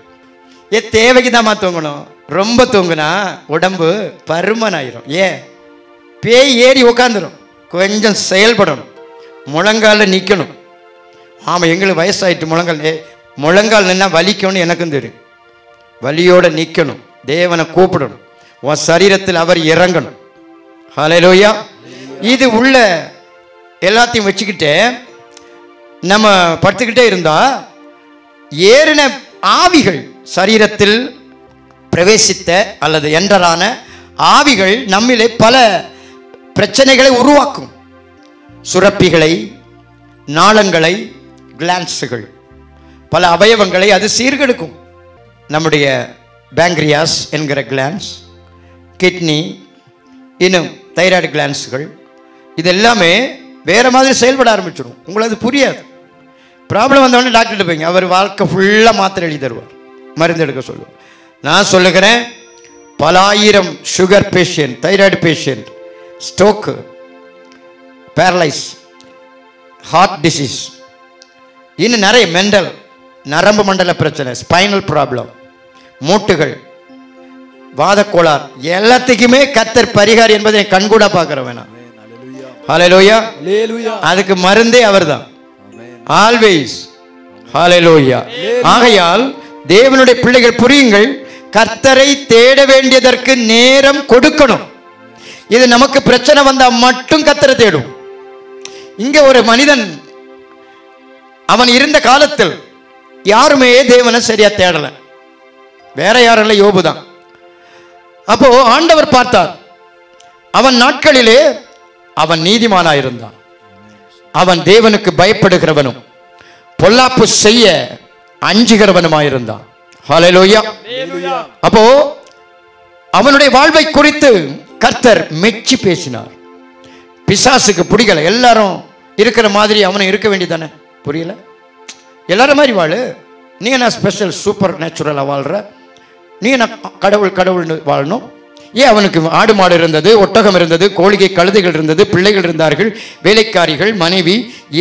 தேவைக்கு தான்மா தூங்கணும். ரொம்ப தூங்குனா உடம்பு பருமன் ஆயிரும். ஏன்? பேய் ஏறி உட்காந்துரும். கொஞ்சம் செயல்படணும், முழங்கால நிற்கணும். ஆமாம், எங்களுக்கு வயசாயிட்டு முழங்கால் நின்னா வலிக்கும்னு எனக்கும் தெரியும். வலியோட நிற்கணும், தேவனை கூப்பிடணும், உன் சரீரத்தில் அவர் இறங்கணும். ஹல்லேலூயா. இது உள்ள எல்லாத்தையும் வச்சுக்கிட்டு நம்ம படுத்துக்கிட்டே இருந்தா ஏறின ஆவிகள் சரீரத்தில் பிரவேசித்த அல்லது என்டரான ஆவிகள் நம்மிலே பல பிரச்சனைகளை உருவாக்கும். சுரப்பிகளை, நாளங்களை, கிளான்ஸுகள், பல அவயவங்களை அது சீர்கெடுக்கும். நம்முடைய பேங்க்ரியாஸ் என்கிற கிளான்ஸ், கிட்னி, இன்னும் தைராய்டு கிளான்ஸுகள், இது எல்லாமே வேறு மாதிரி செயல்பட ஆரம்பிச்சிடும். உங்களுக்கு அது புரியாது. ப்ராப்ளம் வந்தவொடனே டாக்டர்கிட்ட போய்ங்க, அவர் வாழ்க்கை ஃபுல்லாக மாத்திரை எழுதி தருவார், மருந்து எடுக்க சொல்லுவார். நான் சொல்லுகிறேன், பல ஆயிரம் sugar patient, thyroid patient, stroke, paralyse, heart disease, இன்னும் நிறைய மெண்டல் நரம்பு மண்டல பிரச்சனை, ஸ்பைனல் ப்ராப்ளம், மூட்டுகள், வாதக்கோளாறு, எல்லாத்துக்குமே கர்த்தர் பரிகாரி என்பதை கண்கூட பார்க்கிற வேணாம். ஹல்லேலூயா. அதுக்கு மருந்தே அவர்தான். ஆல்வேஸ். ஹல்லேலூயா. ஆகையால் தேவனுடைய பிள்ளைகள் புரியுங்கள், கர்த்தரை தேட வேண்டியதற்கு நேரம் கொடுக்கணும். இது நமக்கு பிரச்சனை வந்தா மட்டும் கர்த்தரை தேடும். இங்க ஒரு மனிதன் அவன் இருந்த காலத்தில் யாருமே தேவனை சரியா தேடல. வேற யாரும் இல்லை, யோபு தான். அப்போ ஆண்டவர் பார்த்தார். அவன் நாட்களிலே அவன் நீதிமானாயிருந்தான். அவன் தேவனுக்கு பயப்படுகிறவனும் பொல்லாப்பு செய்ய அஞ்சுகிறவனுமாயிருந்தான். ஹல்லேலூயா. அப்போ அவனுடைய வாழ்வை குறித்து கர்த்தர் மெச்சி பேசினார். பிசாசுக்கு பிடிக்கல. எல்லாரும் இருக்கிற மாதிரி அவனை இருக்க வேண்டியதானே, புரியல? எல்லாரும் மாதிரி வாழு. நீ என்ன ஸ்பெஷல் சூப்பர் நேச்சுரலாக வாழ்ற? நீ என்ன கடவுள்னு வாழணும்? ஏன்? அவனுக்கு ஆடு மாடு இருந்தது, ஒட்டகம் இருந்தது, கோழிகை கழுதைகள் இருந்தது, பிள்ளைகள் இருந்தார்கள், வேலைக்காரிகள், மனைவி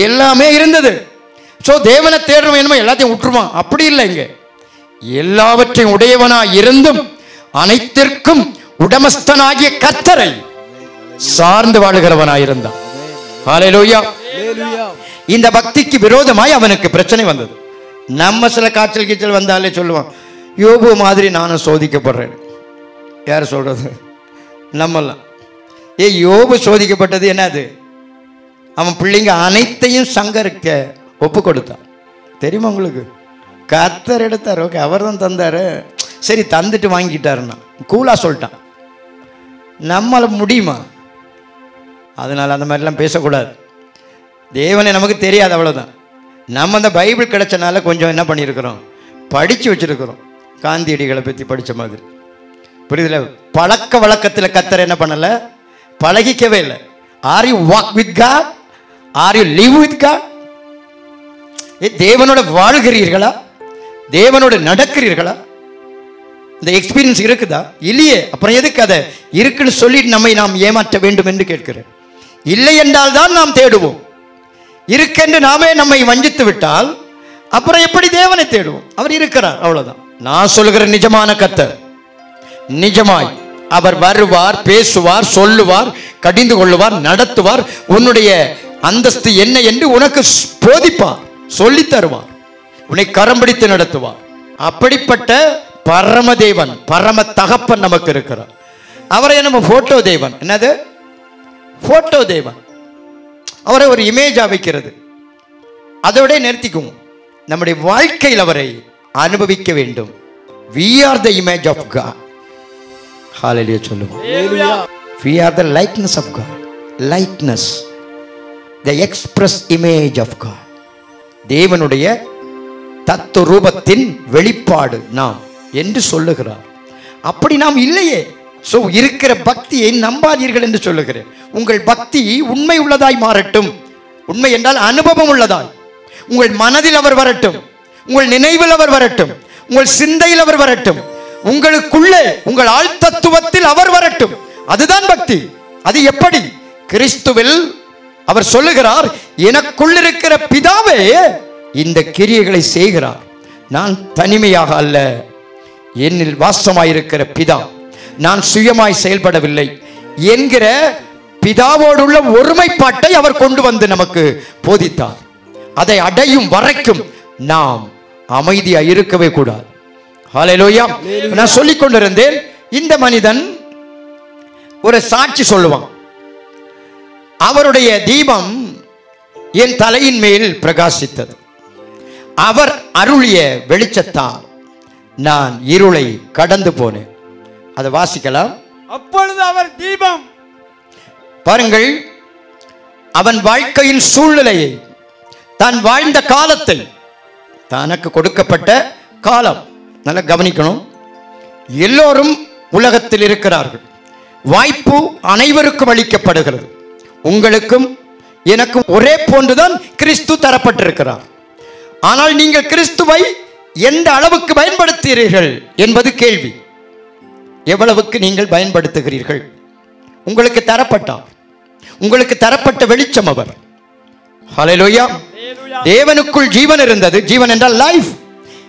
எல்லாமே இருந்தது. ஸோ தேவனை தேடுறவன் என்னமோ எல்லாத்தையும் விட்டுருவான், அப்படி இல்லை. இங்க எல்லாவற்றையும் உடையவனா இருந்தும் அனைத்திற்கும் உடமஸ்தனாகிய கர்த்தரை சார்ந்து வாழுகிறவனாயிருந்தான். ஹல்லேலூயா. இந்த பக்திக்கு விரோதமாய் அவனுக்கு பிரச்சனை வந்தது. நம்ம சில காய்ச்சல் கீச்சல் வந்தாலே சொல்லுவான், யோபு மாதிரி நானும் சோதிக்கப்படுறேன். யார் சொல்றது? நம்மலாம். யோபு சோதிக்கப்பட்டது என்னது? அவன் பிள்ளைங்க அனைத்தையும் சங்கரிக்க ஒப்பு கொடுத்தான். தெரியுமா உங்களுக்கு? கர்த்தர் எடுத்தார். ஓகே, அவர் தான் தந்தாரு, சரி தந்துட்டு வாங்கிட்டாருன்னா கூலா சொல்லிட்டான். நம்மள முடியுமா? அதனால் அந்த மாதிரிலாம் பேசக்கூடாது. தேவனை நமக்கு தெரியாது, அவ்வளோதான். நம்ம அந்த பைபிள் கிடைச்சனால கொஞ்சம் என்ன பண்ணியிருக்கிறோம், படித்து வச்சுருக்கிறோம். காந்தியடிகளை பற்றி படித்த மாதிரி, புரியுதுல? பழக்க வழக்கத்தில் கர்த்தர் என்ன பண்ணலை, பழகிக்கவே இல்லை. Are you walk with God? Are you live with God? தேவனோட வாழ்கிறீர்களா? தேவனோட நடக்கிறீர்களா? இந்த எக்ஸ்பீரியன்ஸ் இருக்குதா? இல்லையே. அப்புறம் எதுக்கு அதை இருக்குன்னு சொல்லிட்டு நம்மை நாம் ஏமாற்ற வேண்டும் என்று கேட்கிறேன். இல்லை என்றால் தான் நாம் தேடுவோம். இருக்கென்று நாமே நம்மை வஞ்சித்து விட்டால் அப்புறம் எப்படி தேவனை தேடுவோம்? அவர் இருக்கிறார், அவ்வளவுதான். நான் சொல்லுகிற நிஜமான கர்த்தர், நிஜமாய் அவர் வருவார், பேசுவார், சொல்லுவார், கடிந்து கொள்ளுவார், நடத்துவார். உன்னுடைய அந்தஸ்து என்ன என்று உனக்கு போதிப்பார், சொல்லி தருவார், உன்னை கரம் பிடித்து நடத்துவார். அப்படிப்பட்ட பரமதேவன், பரம தகப்பன் நமக்கு இருக்கிறார். அவரை நம்ம போட்டோ தேவன். என்னது போட்டோ தேவன்? அவரை ஒரு இமேஜா வைக்கிறது, அதோட நிறுத்திக்கும். நம்முடைய வாழ்க்கையில் அவரை அனுபவிக்க வேண்டும். We are the image of God. Hallelujah சொல்லுவோம். We are the likeness of God. Likeness, the express image of God. தேவனுடைய தத்துவ ரூபத்தின் வெளிப்பாடு நாம் என்று சொல்லுகிறார். அப்படி நாம் இல்லையே. சோ இருக்கிற பக்தியை நம்பாதீர்கள் என்று சொல்லுகிறேன். உங்கள் பக்தி உண்மை உள்ளதாய் மாறட்டும். உண்மை என்றால் அனுபவம் உள்ளதாய் உங்கள் மனதில் அவர் வரட்டும், உங்கள் நினைவில் அவர் வரட்டும், உங்கள் சிந்தையில் அவர் வரட்டும், உங்களுக்குள்ளே உங்கள் ஆழ் தத்துவத்தில் அவர் வரட்டும். அதுதான் பக்தி. அது எப்படி? கிறிஸ்துவில் அவர் சொல்லுகிறார், எனக்குள் இருக்கிற பிதாவே இந்த கிரியைகளை செய்கிறார். நான் தனிமையாக அல்ல, என்னில் வாசமாயிருக்கிற பிதா, நான் சுயமாய் செயல்படவில்லை என்கிற பிதாவோடுள்ள ஒருமைப்பாட்டை அவர் கொண்டு வந்து நமக்கு போதித்தார். அதை அடையும் வரைக்கும் நாம் அமைதியா இருக்கவே கூடாது. ஹல்லேலூயா. நான் சொல்லிக் கொண்டிருந்தேன், இந்த மனிதன் ஒரு சாட்சி சொல்லுவான். அவருடைய தீபம் என் தலையின் மேல் பிரகாசித்தது, அவர் அருளிய வெளிச்சத்தால் நான் இருளை கடந்து போனேன். அதை வாசிக்கலாம். அப்பொழுது அவர் தீபம். பாருங்கள், அவன் வாழ்க்கையின் சூழ்நிலையை, தான் வாழ்ந்த காலத்தை, தனக்கு கொடுக்கப்பட்ட காலம் நல்லா கவனிக்கணும். எல்லோரும் உலகத்தில் இருக்கிறார்கள். வாய்ப்பு அனைவருக்கும் அளிக்கப்படுகிறது. உங்களுக்கும் எனக்கும் ஒரே போன்றுதான் கிறிஸ்து தரப்பட்டிருக்கிறார். ஆனால் நீங்கள் கிறிஸ்துவை எந்த அளவுக்கு பயன்படுத்துகிறீர்கள் என்பது கேள்வி. எவ்வளவுக்கு நீங்கள் பயன்படுத்துகிறீர்கள்? உங்களுக்கு தரப்பட்டார், உங்களுக்கு தரப்பட்ட வெளிச்சம் அவர். ஹல்லேலூயா. தேவனுக்குள் ஜீவன் இருந்தது. ஜீவன் என்றால் life.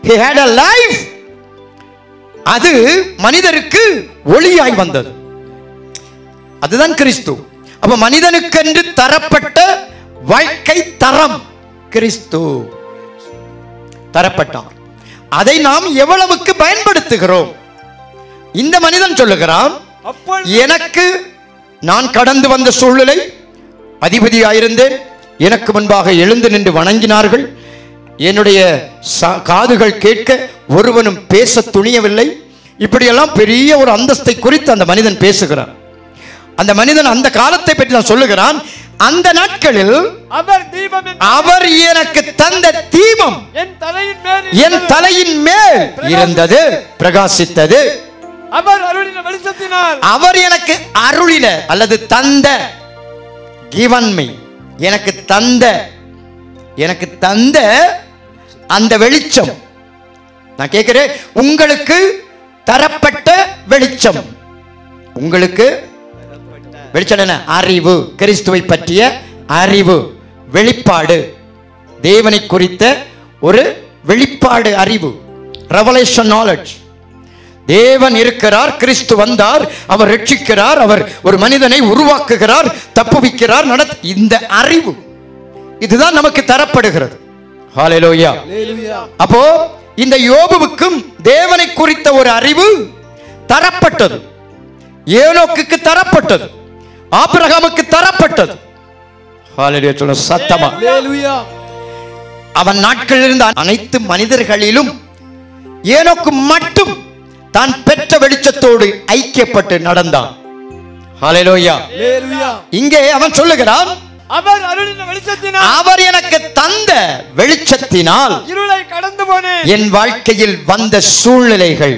He had a life. அது மனிதருக்கு ஒளியாய் வந்தது. அதுதான் கிறிஸ்து. அப்ப மனிதனுக்கென்று தரப்பட்ட வாழ்க்கை தரம் கிறிஸ்து தரப்பட்டார். அதை நாம் எவ்வளவுக்கு பயன்படுத்துகிறோம்? இந்த மனிதன் சொல்லுகிறான், எனக்கு நான் கடந்து வந்த சூழ்நிலை, அதிபதியாயிருந்தேன், எனக்கு முன்பாக எழுந்து நின்று வணங்கினார்கள், என்னுடைய காதுகள் கேட்க ஒருவனும் பேச துணியவில்லை. இப்படியெல்லாம் பெரிய ஒரு அந்தஸ்தை குறித்து அந்த மனிதன் பேசுகிறான். அந்த மனிதன் அந்த காலத்தை பற்றி நான் சொல்லுகிறான். அந்த நாட்களில் அவர் எனக்கு தந்த தீபம் என் தலையின் மேல் இருந்தது, பிரகாசித்தது. அவர் எனக்கு அருளின அல்லது தந்த, given me, எனக்கு தந்த அந்த வெளிச்சம். நான் கேட்கிறேன், உங்களுக்கு தரப்பட்ட வெளிச்சம், உங்களுக்கு வெளிச்சம் என்ன? அறிவு, கிறிஸ்துவை பற்றிய அறிவு, வெளிப்பாடு, தேவனை குறித்த ஒரு வெளிப்பாடு அறிவு, ரெவலேஷன் நாலேஜ். தேவன் இருக்கிறார், கிறிஸ்து வந்தார், அவர் ரட்சிக்கிறார், அவர் ஒரு மனிதனை உருவாக்குகிறார், தப்புவிக்கிறார், இந்த அறிவு இதுதான் நமக்கு தரப்படுகிறது. ஹல்லேலூயா. அப்போ இந்த யோபுவுக்கும் தேவனை குறித்த ஒரு அறிவு தரப்பட்டது, ஏனோக்குக்கு தரப்பட்டது, ஆபிரகாமுக்கு தரப்பட்டது. ஹல்லேலூயா சொல்ல சத்தமா. அவன் நாட்களில் இருந்த அனைத்து மனிதர்களிலும் ஏனோக்கு மட்டும் தான் பெற்ற வெளிச்சத்தோடு ஐக்கியப்பட்டு நடந்தான். ஹல்லேலூயா. இங்கே அவன் சொல்லுகிறான், அவர் எனக்கு தந்த வெளிச்சத்தினால் இருளை கடந்து போனேன். என் வாழ்க்கையில் வந்த சூழ்நிலைகள்,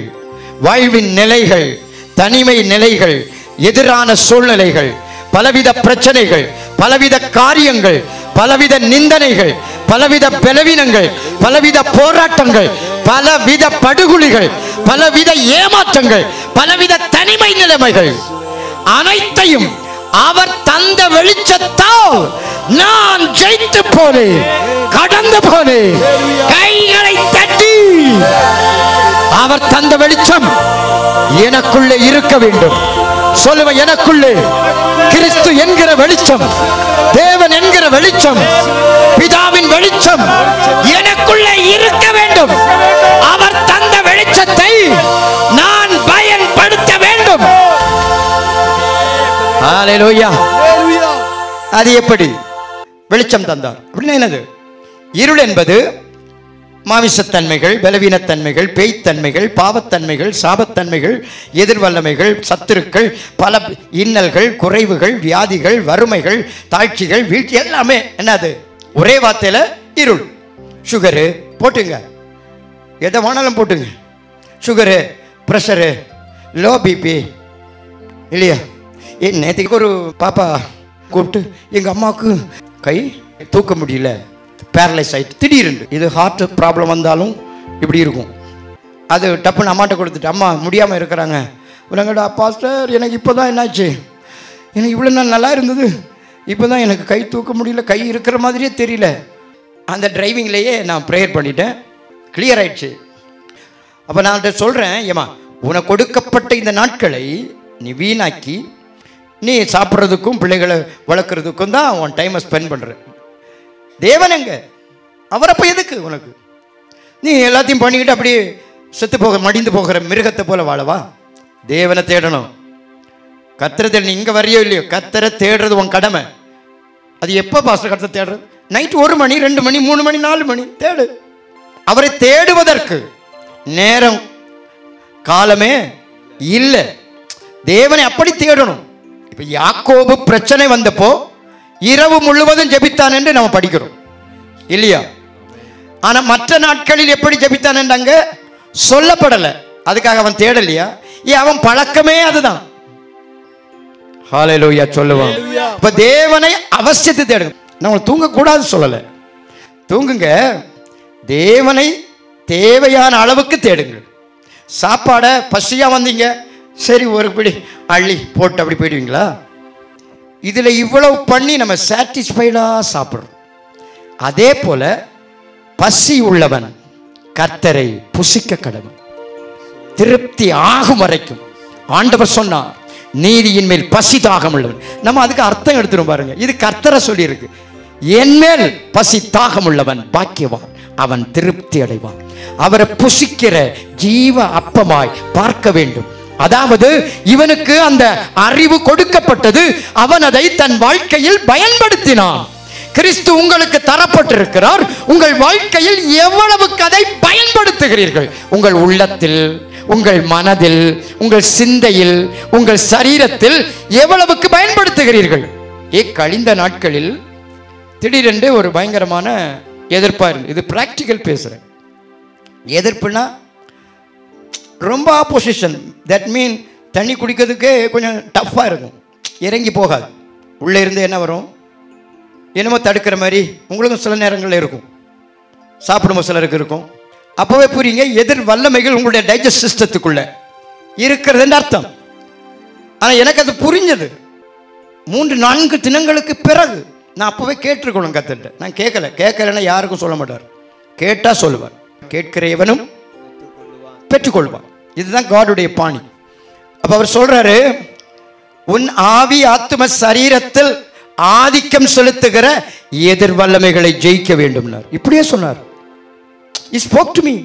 வாழ்வின் நிலைகள், தனிமை நிலைகள், எதிரான சூழ்நிலைகள், பலவித பிரச்சனைகள், பலவித காரியங்கள், பலவித நிந்தனைகள், பலவித பலவீனங்கள், பலவித போராட்டங்கள், பலவித படுகொலிகள், பலவித ஏமாற்றங்கள், பலவித தனிமை நிலைமைகள் அனைத்தையும் அவர் தந்த வெளிச்சத்தால் நான் ஜெயித்து போனேன், கடந்து போனேன். கைகளை தட்டி அவர் தந்த வெளிச்சம் எனக்குள்ளே இருக்க வேண்டும். சொல்லுவ, எனக்குள்ளே கிறிஸ்து என்கிற வெளிச்சம், தேவன் என்கிற வெளிச்சம், பிதாவின் வெளிச்சம் எனக்குள்ளே இருக்க வேண்டும். அவர் தந்த வெளிச்சத்தை நான் பயன்படுத்த வேண்டும். ஹல்லேலூயா. அது எப்படி வெளிச்சம் தந்தார் அப்படின்னா என்னது? இருள் என்பது மாமிசத்தன்மைகள், பலவீனத்தன்மைகள், பேய்த்தன்மைகள், பாவத்தன்மைகள், சாபத்தன்மைகள், எதிர்வல்லமைகள், சத்துருக்கள், பல இன்னல்கள், குறைவுகள், வியாதிகள், வறுமைகள், தாழ்ச்சிகள், வீழ்ச்சி, எல்லாமே என்னது? ஒரே வார்த்தையில இருள். சுகரு போட்டுங்க, எதை வேணாலும் போட்டுங்க, சுகரு, பிரஷரு, லோ பிபி இல்லையா? நேற்றுக்கு ஒரு பாப்பா கூப்பிட்டு எங்கள் அம்மாவுக்கு கை தூக்க முடியல, பேரலைஸ் ஆகிட்டு திடீர்னு. இது ஹார்ட் ப்ராப்ளம் வந்தாலும் இப்படி இருக்கும். அது டப்புன்னு அம்மாட்ட கொடுத்துட்டு, அம்மா முடியாமல் இருக்கிறாங்க. உலகடா பாஸ்டர், எனக்கு இப்போ தான் என்னாச்சு, எனக்கு இவ்வளோ நாள் நல்லா இருந்தது, இப்போ தான் எனக்கு கை தூக்க முடியல, கை இருக்கிற மாதிரியே தெரியல. அந்த டிரைவிங்லேயே நான் ப்ரேயர் பண்ணிட்டேன், கிளியர் ஆயிடுச்சு. அப்போ நான் சொல்கிறேன், ஏம்மா உனக்கு கொடுக்கப்பட்ட இந்த நாட்களை நீ வீணாக்கி நீ சாப்பிட்றதுக்கும் பிள்ளைகளை வளர்க்குறதுக்கும் தான் உன் டைமை ஸ்பெண்ட் பண்ணுற. தேவனங்க அவரப்போ எதுக்கு உனக்கு? நீ எல்லாத்தையும் பண்ணிக்கிட்டு அப்படியே செத்து மடிந்து போகிற மிருகத்தை போல வாழவா? தேவனை தேடணும். கர்த்தரை தேட. நீ இங்கே வரையோ இல்லையோ, கர்த்தரை தேடுறது உன் கடமை. அது எப்போ பாஸ்டர் கர்த்தரை தேடுறது? நைட்டு 1 மணி 2 மணி 3 மணி 4 மணி தேடு. அவரை தேடுவதற்கு நேரம் காலமே இல்லை. தேவனை அப்படி தேடணும். இப்போ யாக்கோபு பிரச்சனை வந்தப்போ இரவு முழுவதும் ஜெபித்தான் என்று நம்ம படிக்கிறோம் இல்லையா? ஆனால் மற்ற நாட்களில் எப்படி ஜெபித்தான் என்று அங்கே சொல்லப்படலை. அதுக்காக அவன் தேடலையா? அவன் பழக்கமே அதுதான். ஹல்லேலூயா சொல்லுவான். இப்ப தேவனை அவசியத்தை தேடுங்க. நான் தூங்கக்கூடாது சொல்லலை, தூங்குங்க. தேவனை தேவையான அளவுக்கு தேடுங்கள். சாப்பாடை பசியா வந்தீங்க, சரி ஒரு பிடி அள்ளி போட்டு அப்படி போயிடுவீங்களா? இதில் இவ்வளவு பண்ணி நம்ம சாட்டிஸ்ஃபைடாக சாப்பிட்றோம். அதே போல பசி உள்ளவன் கர்த்தரை புசிக்க கடவுள். திருப்தி ஆகும் வரைக்கும் ஆண்டவர் சொன்னார், நீதியின் மேல் பசி தாகம் உள்ளவன். நம்ம அதுக்கு அர்த்தம் எடுத்துரும் பாருங்க. இது கர்த்தரை சொல்லி இருக்கு, என் மேல் பசி தாகம் உள்ளவன் பாக்கியவான், அவன் திருப்தி அடைவான். அவரை புசிக்கிற ஜீவ அப்பமாய் பார்க்க வேண்டும். அதாவது இவனுக்கு அந்த அறிவு கொடுக்கப்பட்டது, அவன் அதை தன் வாழ்க்கையில் பயன்படுத்தினான். கிறிஸ்து உங்களுக்கு தரப்பட்டிருக்கிறார். உங்கள் வாழ்க்கையில் எவ்வளவுக்கு அதை பயன்படுத்துகிறீர்கள்? உங்கள் உள்ளத்தில், உங்கள் மனதில், உங்கள் சிந்தையில், உங்கள் சரீரத்தில் எவ்வளவுக்கு பயன்படுத்துகிறீர்கள்? கழிந்த நாட்களில் திடீரென்று ஒரு பயங்கரமான எதிர்ப்பா இருக்கு. இது பிராக்டிக்கல் பேசுறேன். எதிர்ப்புனா ரொம்ப ஆப்போசிஷன். தட் மீன் தண்ணி குடிக்கிறதுக்கே கொஞ்சம் டஃப்பாக இருக்கும், இறங்கி போகாது. உள்ளே இருந்து என்ன வரும், என்னமோ தடுக்கிற மாதிரி உங்களுக்கும் சில நேரங்களில் இருக்கும், சாப்பிடும்போது சிலருக்கு இருக்கும். அப்போவே புரியுங்க, எதிர் வல்லமைகள் உங்களுடைய டைஜஸ்ட் சிஸ்டத்துக்குள்ள இருக்கிறதுன்னு அர்த்தம். ஆனால் எனக்கு அது புரிஞ்சது 3-4 தினங்களுக்கு பிறகு. நான் அப்போவே கேட்டிருக்கணும் கத்துட்டு. நான் கேட்கலைன்னா யாருக்கும் சொல்ல மாட்டார், கேட்டால் சொல்லுவார். கேட்கிற எவனும் பெற்றுக்கொள்வான். இதுதான் காடுடைய பாணி. அப்ப அவர் சொல்றாரு, உன் ஆவி ஆத்தும சரீரத்தில் ஆதிக்கம் செலுத்துகிற எதிர் வல்லமைகளை ஜெயிக்க வேண்டும். இப்படியே சொன்னார். He spoke to me.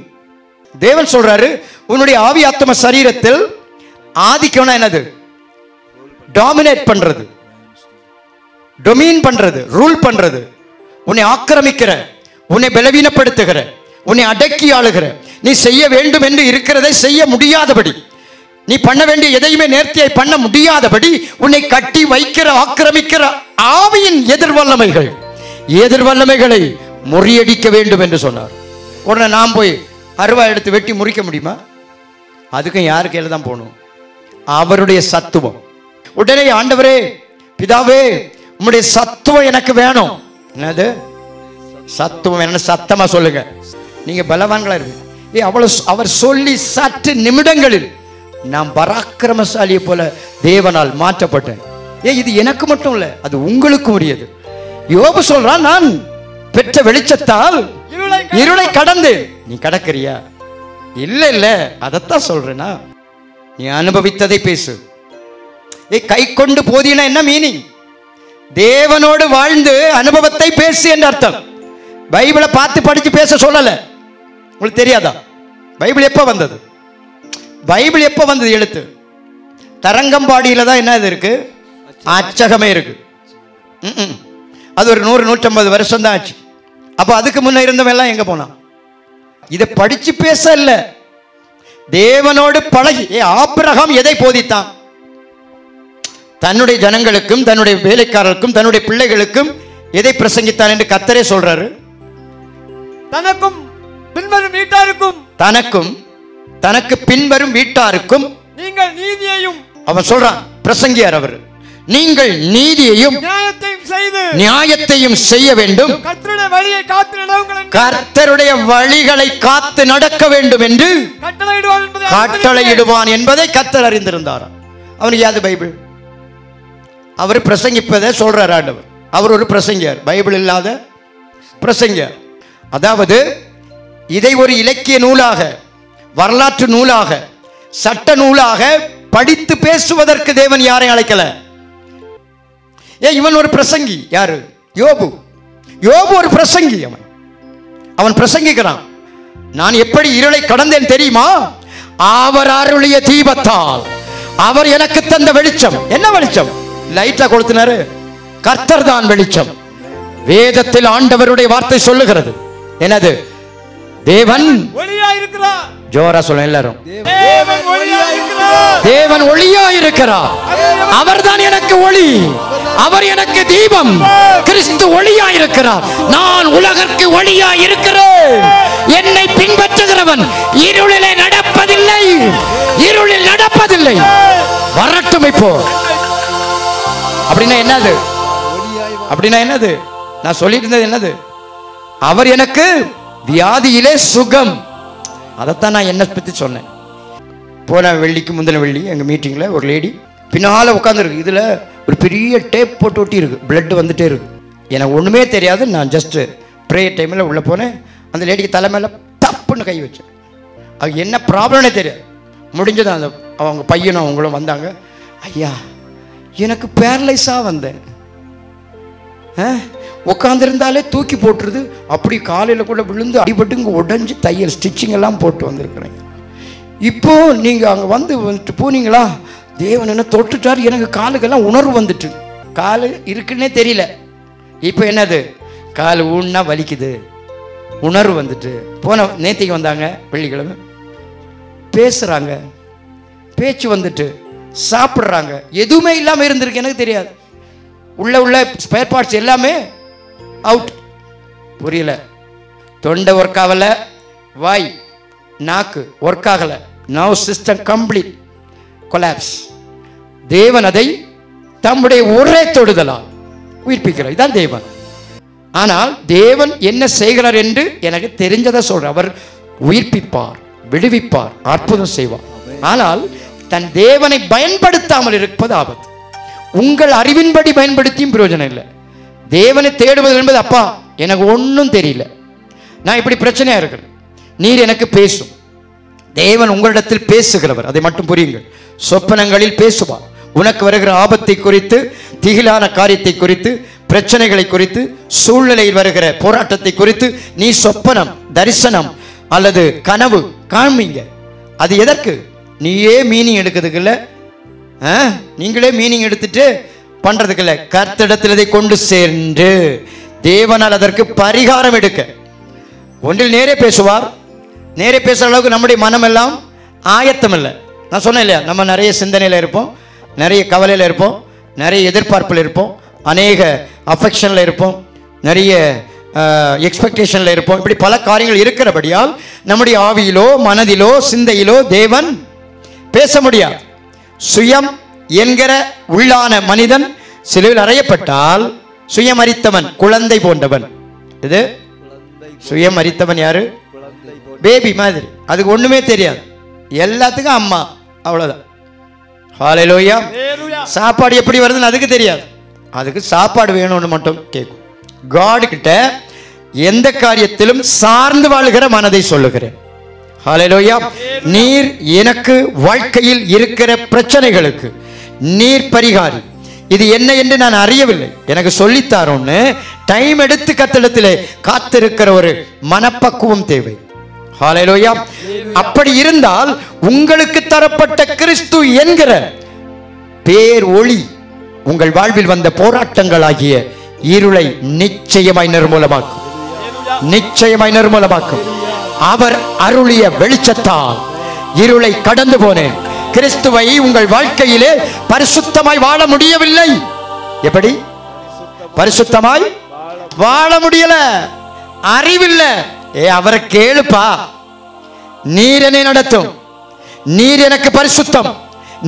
தேவன் சொல்றாரு, உன்னுடைய ஆவி ஆத்தும சரீரத்தில் ஆதிக்கம்னா என்னது? டாமினேட் பண்றது, டொமின் பண்றது, ரூல் பண்றது, உன்னை ஆக்கிரமிக்கிற, உன்னை பலவீனப்படுத்துகிற, உன்னை அடக்கி ஆளுகிற, நீ செய்ய வேண்டும் என்று இருக்கிறதை செய்ய முடியாதபடி, நீ பண்ண வேண்டிய எதையுமே நேர்த்தியாய் பண்ண முடியாதபடி உன்னை கட்டி வைக்கிற, ஆக்கிரமிக்கிற ஆவியின் எதிர்வல்லமைகள், எதிர்வல்லமைகளை முறியடிக்க வேண்டும் என்று சொன்னார். உடனே நாம் போய் அருவா எடுத்து வெட்டி முறிக்க முடியுமா? அதுக்கும் யாரு கையில தான் போகணும்? அவருடைய சத்துவம். உடனே ஆண்டவரே, பிதாவே, உம்முடைய சத்துவம் எனக்கு வேணும். என்னது சத்துவம்? என்ன சத்தமா சொல்லுங்க. நீங்க பலவான்களா இருக்கு. அவர் சொல்லி சற்று நிமிடங்களில் நான் பராக்கிரமசாலியை போல தேவனால் மாற்றப்பட்டேன். இது எனக்கு மட்டும் இல்ல, அது உங்களுக்கும் உரியது. யோபு சொல்றான், நான் பெற்ற வெளிச்சத்தால் இருளை கடந்து. நீ கடக்கிறியா? இல்ல இல்ல, அதைத்தான் சொல்றேனா. நீ அனுபவித்ததை பேசு. கை கொண்டு போதினா என்ன மீனிங்? தேவனோடு வாழ்ந்து அனுபவத்தை பேசு என்று அர்த்தம். பைபிளை பார்த்து படிச்சு பேச சொல்லல. உங்களுக்கு தெரியாதா பைபிள் எப்ப வந்தது? பைபிள் எப்ப வந்தது? எழுத்து தரங்கம்பாடியில தான் என்ன இருக்கு, அச்சகமே இருக்கு. அது ஒரு 100-150 வருஷம் தான் ஆச்சு. அப்ப அதுக்கு முன்ன இருந்தவன் எல்லாம் எங்க போனான்? இதை படிச்சு பேச இல்ல, தேவனோடு பழகி. ஆபிரகாம் எதை போதித்தான்? தன்னுடைய ஜனங்களுக்கும், தன்னுடைய வேலைக்காரருக்கும், தன்னுடைய பிள்ளைகளுக்கும் எதை பிரசங்கித்தான் என்று கர்த்தரே சொல்றாரு. தனக்கும் பின்வரும் வீட்டாருக்கும், தனக்கும் தனக்கு பின்வரும் வீட்டாருக்கும் நீங்கள் நீதியையும் அவன் சொல்றான், பிரசங்கியார் அவர், நீங்கள் நீதியையும் நியாயத்தையும் செய்ய வேண்டும், கர்த்தருடைய வழியை காத்து நடவுங்கள், கர்த்தருடைய வழிகளை காத்து நடக்க வேண்டும் என்று கட்டளையிடுவான் என்பதை கர்த்தர் அறிந்திருந்தார். அவனுக்கு யாது பைபிள்? அவர் பிரசங்கிப்பதை சொல்றார் ஆண்டவர். அவர் ஒரு பிரசங்கியார், பைபிள் இல்லாத பிரசங்கியார். அதாவது இதை ஒரு இலக்கிய நூலாக, வரலாற்று நூலாக, சட்ட நூலாக படித்து பேசுவதற்கு தேவன் யாரை அழைக்கல. இவன் ஒரு பிரசங்கி. யாரு? யோபு. யோபு ஒரு பிரசங்கி. அவன் பிரசங்கிக்கிறான். நான் எப்படி இருளை கடந்தேன் தெரியுமா? அவர் அருளிய தீபத்தால், அவர் எனக்கு தந்த வெளிச்சம். என்ன வெளிச்சம்? லைட்டா கொளுத்தினாரு. கர்த்தர் தான் வெளிச்சம். வேதத்தில் ஆண்டவருடைய வார்த்தை சொல்லுகிறது. என்னது? தேவன் ஒளியாயிருக்கிறார். ஜோரா சொல்ல எல்லாரும். தேவன் ஒளியாயிருக்கிறார். அவர்தான் எனக்கு ஒளி, அவர் எனக்கு தீபம். கிறிஸ்து ஒளியாயிருக்கிறார். நான் உலகிற்கு ஒளியாயிருக்கிறேன். என்னை பின்பற்றுகிறவன் இருளிலே நடப்பதில்லை, இருளில் நடப்பதில்லை. வரட்டும் இப்போ. அப்படின்னா என்னது? அப்படின்னா என்னது? நான் சொல்லிட்டு இருந்தது என்னது? அவர் எனக்கு வியாதியிலே சுகம். அதைத்தான் நான் என்ன பற்றி சொன்னேன். போன வெள்ளிக்கு முந்தின வெள்ளி எங்கள் மீட்டிங்கில் ஒரு லேடி பின்னால் உட்காந்துருக்கு. இதில் ஒரு பெரிய டேப் போட்டு ஒட்டி இருக்கு, பிளட் வந்துட்டே இருக்கு. எனக்கு ஒன்றுமே தெரியாது. நான் ஜஸ்ட்டு ப்ரேயர் டைமில் உள்ளே போனேன். அந்த லேடிக்கு தலை மேலே தப்புன்னு கை வச்சேன். அது என்ன ப்ராப்ளம்னே தெரியாது. முடிஞ்சது அந்த அவங்க பையனும் அவங்களும் வந்தாங்க. ஐயா, எனக்கு பேரலைஸாக வந்தேன். உட்காந்துருந்தாலே தூக்கி போட்டுருது. அப்படி காலையில் கூட விழுந்து அடிபட்டு இங்கே உடஞ்சி தையல் ஸ்டிச்சிங் எல்லாம் போட்டு வந்திருக்கிறேன். இப்போ நீங்கள் அங்கே வந்துட்டு போனீங்களா, தேவன் என்ன தொட்டுட்டார். எனக்கு காலுக்கெல்லாம் உணர்வு வந்துட்டு, காலு இருக்குன்னே தெரியல. இப்போ என்னது? கால் ஊன்னா வலிக்குது, உணர்வு வந்துட்டு. போன நேத்திக்கு வந்தாங்க வெள்ளிக்கிழமை, பேசுகிறாங்க, பேச்சு வந்துட்டு, சாப்பிட்றாங்க. எதுவுமே இல்லாமல் இருந்திருக்கு. எனக்கு தெரியாது. உள்ள ஸ்பேர் பார்ட்ஸ் எல்லாமே அவுட். புரியல. தொண்டை ஒர்க் ஆகலை, வாய் நாக்கு ஒர்க் ஆகலை, நர்வ் சிஸ்டம் கம்ப்ளீட் கொலாப்ஸ். தேவன் அதை தம்முடைய ஒரே தொடுதலால் உயிர்ப்பிக்கிறார். இதான் தேவன். ஆனால் தேவன் என்ன செய்கிறார் என்று எனக்கு தெரிஞ்சதை சொல்றார். அவர் உயிர்ப்பிப்பார், விடுவிப்பார், அற்புதம் செய்வார். ஆனால் தன் தேவனை பயன்படுத்தாமல் இருப்பது ஆபத்து. உங்கள் அறிவின்படி பயன்படுத்தியும் பிரயோஜனம் இல்லை. தேவனை தேடுவது என்பது, அப்பா எனக்கு ஒன்றும் தெரியல, நான் இப்படி பிரச்சனையா இருக்கிறேன், நீர் எனக்கு பேசும். தேவன் உங்களிடத்தில் பேசுகிறவர், அதை மட்டும் புரியுங்கள். சொப்பனங்களில் பேசுவார். உனக்கு வருகிற ஆபத்தை குறித்து, திகிலான காரியத்தை குறித்து, பிரச்சனைகளை குறித்து, சூழ்நிலையில் வருகிற போராட்டத்தை குறித்து நீ சொப்பனம், தரிசனம் அல்லது கனவு காண்பீங்க. அது எதற்கு? நீயே மீனிங் எடுக்கிறதுக்கு இல்லை, நீங்களே மீனிங் எடுத்துட்டு பண்றதுக்கு இல்லை. கர்த்தரிடத்தில் இதை கொண்டு சென்று தேவனால் அதற்கு பரிகாரம் எடுக்க. ஒன்றில் நேரே பேசுவார். நேரே பேசுகிற அளவுக்கு நம்முடைய மனம் எல்லாம் ஆயத்தம் இல்லை. நான் சொன்னேன் இல்லையா, நம்ம நிறைய சிந்தனையில் இருப்போம், நிறைய கவலையில் இருப்போம், நிறைய எதிர்பார்ப்பில் இருப்போம், அநேக அஃபெக்ஷனில் இருப்போம், நிறைய எக்ஸ்பெக்டேஷனில் இருப்போம். இப்படி பல காரியங்கள் இருக்கிறபடியால் நம்முடைய ஆவியிலோ மனதிலோ சிந்தையிலோ தேவன் பேச முடியாது. சுயம் என்கிற உள்ளான மனிதன் சிலுவையில் அறையப்பட்டால் சுயம் அரித்தவன் குழந்தை போன்றவன். இது சுயம் அரித்தவன் யாரு? பேபி மாதிரி. அதுக்கு ஒண்ணுமே தெரியாது, எல்லாத்துக்கும் அம்மா, அவ்வளவுதான். ஹல்லேலூயா. சாப்பாடு எப்படி வருதுன்னு அதுக்கு தெரியாது, அதுக்கு சாப்பாடு வேணும்னு மட்டும் கேட்கும். காட் கிட்ட எந்த காரியத்திலும் சார்ந்து வாழ்கிற மனதை சொல்லுகிறேன். ஹல்லேலூயா. நீர் எனக்கு வாழ்க்கையில் இருக்கிற பிரச்சனைகளுக்கு நீர் பரிகாரி. இது என்ன என்று நான் அறியவில்லை, எனக்கு சொல்லித்தாரோன்னு டைம் எடுத்து கத்திடத்திலே காத்திருக்கிற ஒரு மனப்பக்குவம் தேவை. ஹல்லேலூயா. அப்படி இருந்தால் உங்களுக்கு தரப்பட்ட கிறிஸ்து என்கிற பேர் ஒளி உங்கள் வாழ்வில் வந்த போராட்டங்கள் ஆகிய இருளை நிச்சயமாய் நிர்மூலமாக்கும், நிச்சயமாய் நிர்மூலமாக்கும். அவர் அருளிய வெளிச்சத்தால் இருளை கடந்து போனேன். கிறிஸ்துவை உங்கள் வாழ்க்கையிலே பரிசுத்தமாய் வாழ முடியவில்லை. எப்படி பரிசுத்தமாய் வாழ முடியல? அறிவில்லை. அவரை கேளுப்பா, நீர் என்னை நடத்தும், நீர் எனக்கு பரிசுத்தம்,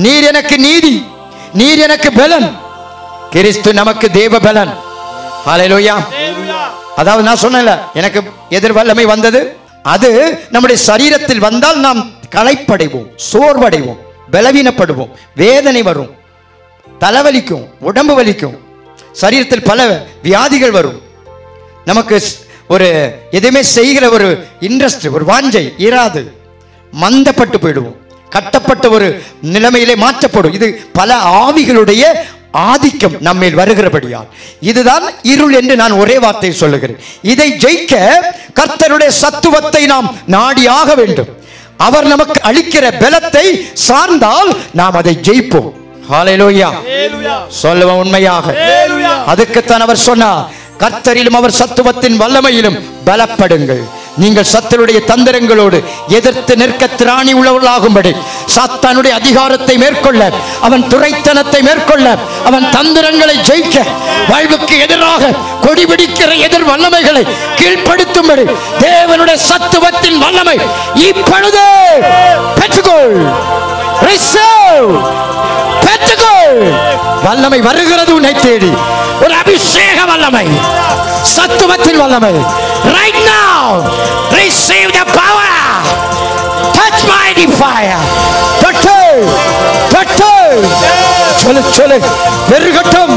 நீர் எனக்கு நீதி, நீர் எனக்கு பலன். கிறிஸ்து நமக்கு தேவ பலன். ஹல்லேலூயா. அதாவது நான் சொன்னேன்ல, எனக்கு எதிர் வல்லமை வந்தது. அது நம்முடைய சரீரத்தில் வந்தால் நாம் களைப்படைவோம், சோர்வடைவோம், பலவீனப்படுவோம், வேதனை வரும், தலைவலிக்கும், உடம்பு வலிக்கும், சரீரத்தில் பல வியாதிகள் வரும். நமக்கு ஒரு எதுவுமே செய்கிற ஒரு இன்ட்ரெஸ்ட், ஒரு வாஞ்சை இராது, மந்தப்பட்டு போயிடுவோம், கட்டப்பட்ட ஒரு நிலைமையிலே மாற்றப்படும். இது பல ஆவிகளுடைய ஆதிக்கம் நம்மேல் வருகிறபடியால் இதுதான் இருள் என்று நான் ஒரே வார்த்தை சொல்லுகிறேன். இதை ஜெயிக்க கர்த்தருடைய சத்துவத்தை நாம் நாடியாக வேண்டும். அவர் நமக்கு அளிக்கிற பலத்தை சார்ந்தால் நாம் அதை ஜெயிப்போம். ஹல்லேலூயா. சொல்லுவோம் உண்மையாக. அதுக்குத்தான் அவர் சொன்னார், கர்த்தரிலும் அவர் சத்துவத்தின் வல்லமையிலும் பலப்படுங்கள். நீங்கள் சத்துருடைய தந்திரங்களோடு எதிர்த்து நிற்க திராணி உள்ளவர்களாகும்படி, சாத்தானுடைய அதிகாரத்தை மேற்கொள்ள, அவன் துரைத்தனத்தை மேற்கொள்ள, அவன் தந்திரங்களை ஜெயிக்க, வாழ்வுக்கு எதிராக கொடிபிடிக்கிற எதிர் வல்லமைகளை கீழ்ப்படுத்தும்படி தேவனுடைய சத்துவத்தின் வல்லமை இப்பொழுதே பெற்றுக்கொள். பெற்றுக்கொள். வல்லமை வருகிறது உன்னை தேடி. ஒரு அபிஷேக வல்லமை, சத்துவத்தின் வல்லமை. Right now receive the power. Touch my fire. தொட்டு தொட்டு சொல்லு சொல்லு பெருகட்டும்.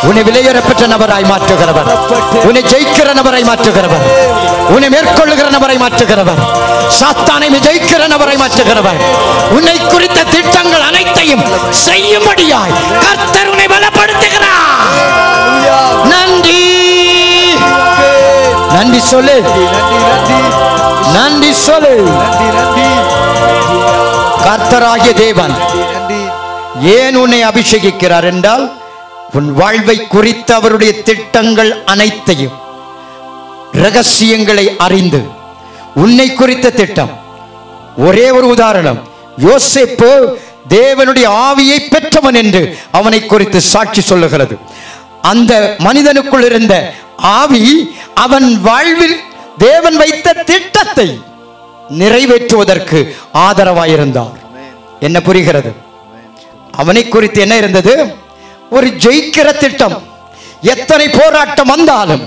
உன்னை விலையேறப்பட்ட நபராய் மாற்றுகிறவர், உன்னை ஜெயிக்கிற நபராய் மாற்றுகிறவர், உன்னை மேற்கொள்ளுகிற நபரை மாற்றுகிறவர், சாத்தானை ஜெயிக்கிற நபரை மாற்றுகிறவர், உன்னை குறித்த திட்டங்கள் அனைத்தையும் செய்யும்படியாய் கர்த்தர் உன்னை பலப்படுத்துகிறார். நன்றி நன்றி சொல்லு, நன்றி சொல்லு. கர்த்தராகிய தேவன் ஏன் உன்னை அபிஷேகிக்கிறார் என்றால், உன் வாழ்வை குறித்த அவருடைய திட்டங்கள் அனைத்தையும், ரகசியங்களை அறிந்து உன்னை குறித்த திட்டம். ஒரே ஒரு உதாரணம், யோசேப்பு தேவனுடைய ஆவியை பெற்றவன் என்று அவனை குறித்து சாட்சி சொல்லுகிறது. அந்த மனிதனுக்குள் இருந்த ஆவி அவன் வாழ்வில் தேவன் வைத்த திட்டத்தை நிறைவேற்றுவதற்கு ஆதரவாயிருந்தார். என்ன புரிகிறது? அவனை குறித்து என்ன இருந்தது? ஒரு ஜெயிக்கிற திட்டம். எத்தனை போராட்டம் வந்தாலும்,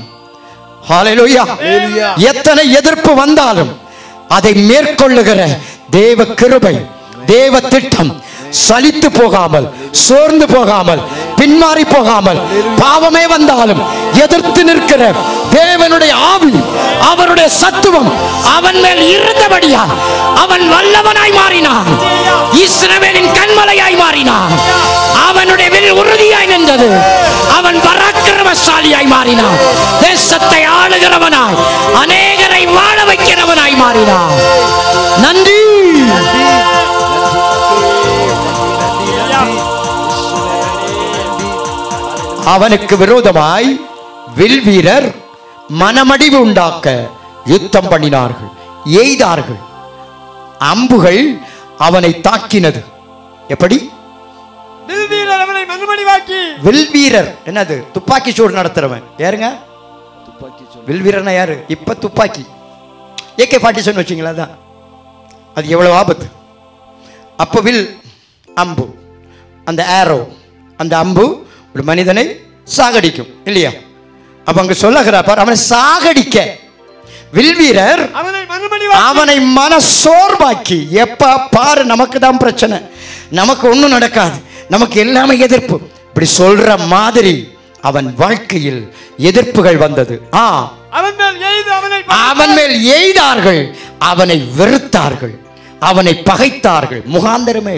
ஹல்லேலூயா, எத்தனை எதிர்ப்பு வந்தாலும் அதை மேற்கொள்ளுகிற தேவ கிருபை, தேவ திட்டம், சலித்து போகாமல், சோர்ந்து போகாமல், பின்மாறி போகாமல், பாவமே வந்தாலும் எதிர்த்து நிற்கிற தேவனுடைய ஆவி, அவருடைய சத்துவம் அவன் மேல் இருந்தபடியால் அவன் வல்லவனாய் மாறினான். இஸ்ரவேலின் கண்மலையாய் மாறினான். அவனுடைய வில் உறுதியாய் நின்றது. அவன் பராக்கிரமசாலியாய் மாறினான். தேசத்தை ஆளுகிறவனாய், அநேகரை வாழ வைக்கிறவனாய் மாறினான். நன்றி. அவனுக்கு விரோதமாய் வில் வீரர் மனமடிவு உண்டாக்க யுத்தம் பண்ணினார்கள், எய்தார்கள். அம்புகள் அவனை தாக்கினது. எப்படி? வில் வீரர் அவனை மனமடிவாக்கி. வில் வீரர் என்னது? துப்பாக்கி சூடு நடத்துறவன் யாருங்க? வில் வீரர்னா யாரு? இப்ப துப்பாக்கி AK-47 வச்சிங்களா? தான் அது எவ்வளவு ஆபத்து. அப்ப வில் அம்பு, அந்த ஏரோ, அந்த அம்பு ஒரு மனிதனை சாகடிக்கும் இல்லையா? அப்ப அங்க சொல்லுகிறார், அவனை சாகடிக்க வில் வீரர் அவனை மனசோர்வாக்கி. எப்ப பாரு நமக்கு தான் பிரச்சனை, நமக்கு ஒண்ணும் நடக்காது, நமக்கு எல்லாமே எதிர்ப்பு, இப்படி சொல்ற மாதிரி அவன் வாழ்க்கையில் எதிர்ப்புகள் வந்தது. அவன் மேல் எய்தார்கள், அவனை வெறுத்தார்கள், அவனை பகைத்தார்கள். முகாந்தரமே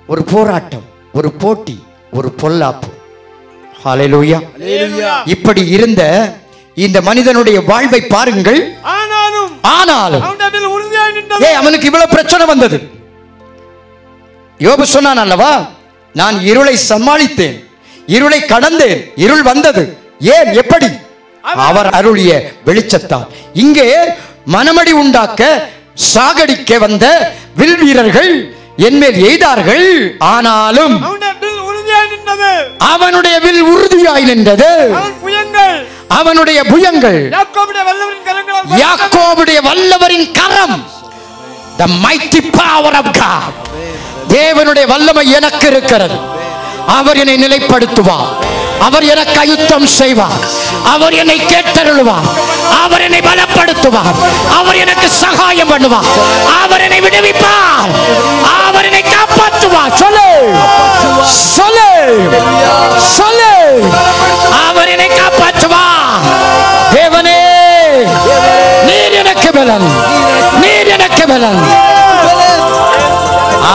ஒரு போராட்டம், ஒரு போட்டி, ஒரு பொல்லாப்பு. ஹல்லேலூயா. இப்படி இருந்த இந்த மனிதனுடைய வாழ்வை பாருங்கள். ஆனாலும் அவனுக்கு இவ்வளவு பிரச்சனை வந்தது. யோபு சொன்னான் அல்லவா, நான் இருளை சமாளித்தேன், இருளை கடந்தேன், இருள் வந்தது. ஏன்? எப்படி? அவர் அருளிய வெளிச்சத்தால். இங்கே மனமடி உண்டாக்க சாகடிக்க வந்த வில் வீரர்கள் என்மேல் எய்தார்கள். ஆனாலும் அவனுடைய வில் உறுதியாய் நின்றது. அவனுடைய புயங்கள் யாக்கோபுடைய வல்லவரின் கரம், the mighty power of God. தேவனுடைய வல்லமை எனக்கு இருக்கிறது. அவர் என்னை நிலைப்படுத்துவார். அவர் எனக்கு அயுத்தம் செய்வார். அவர் என்னை கேட்டருளுவார். அவர் என்னை பலப்படுத்துவார். அவர் எனக்கு சகாயம் பண்ணுவார். அவர் என்னை விடுவிப்பார். அவர் என்னை காப்பாற்றுவார். சொல்லு சொல்லு சொல்லு. அவர் என்னை காப்பாற்றுவார். தேவனே, நீர் எனக்கு பலன், நீர் எனக்கு பலன்.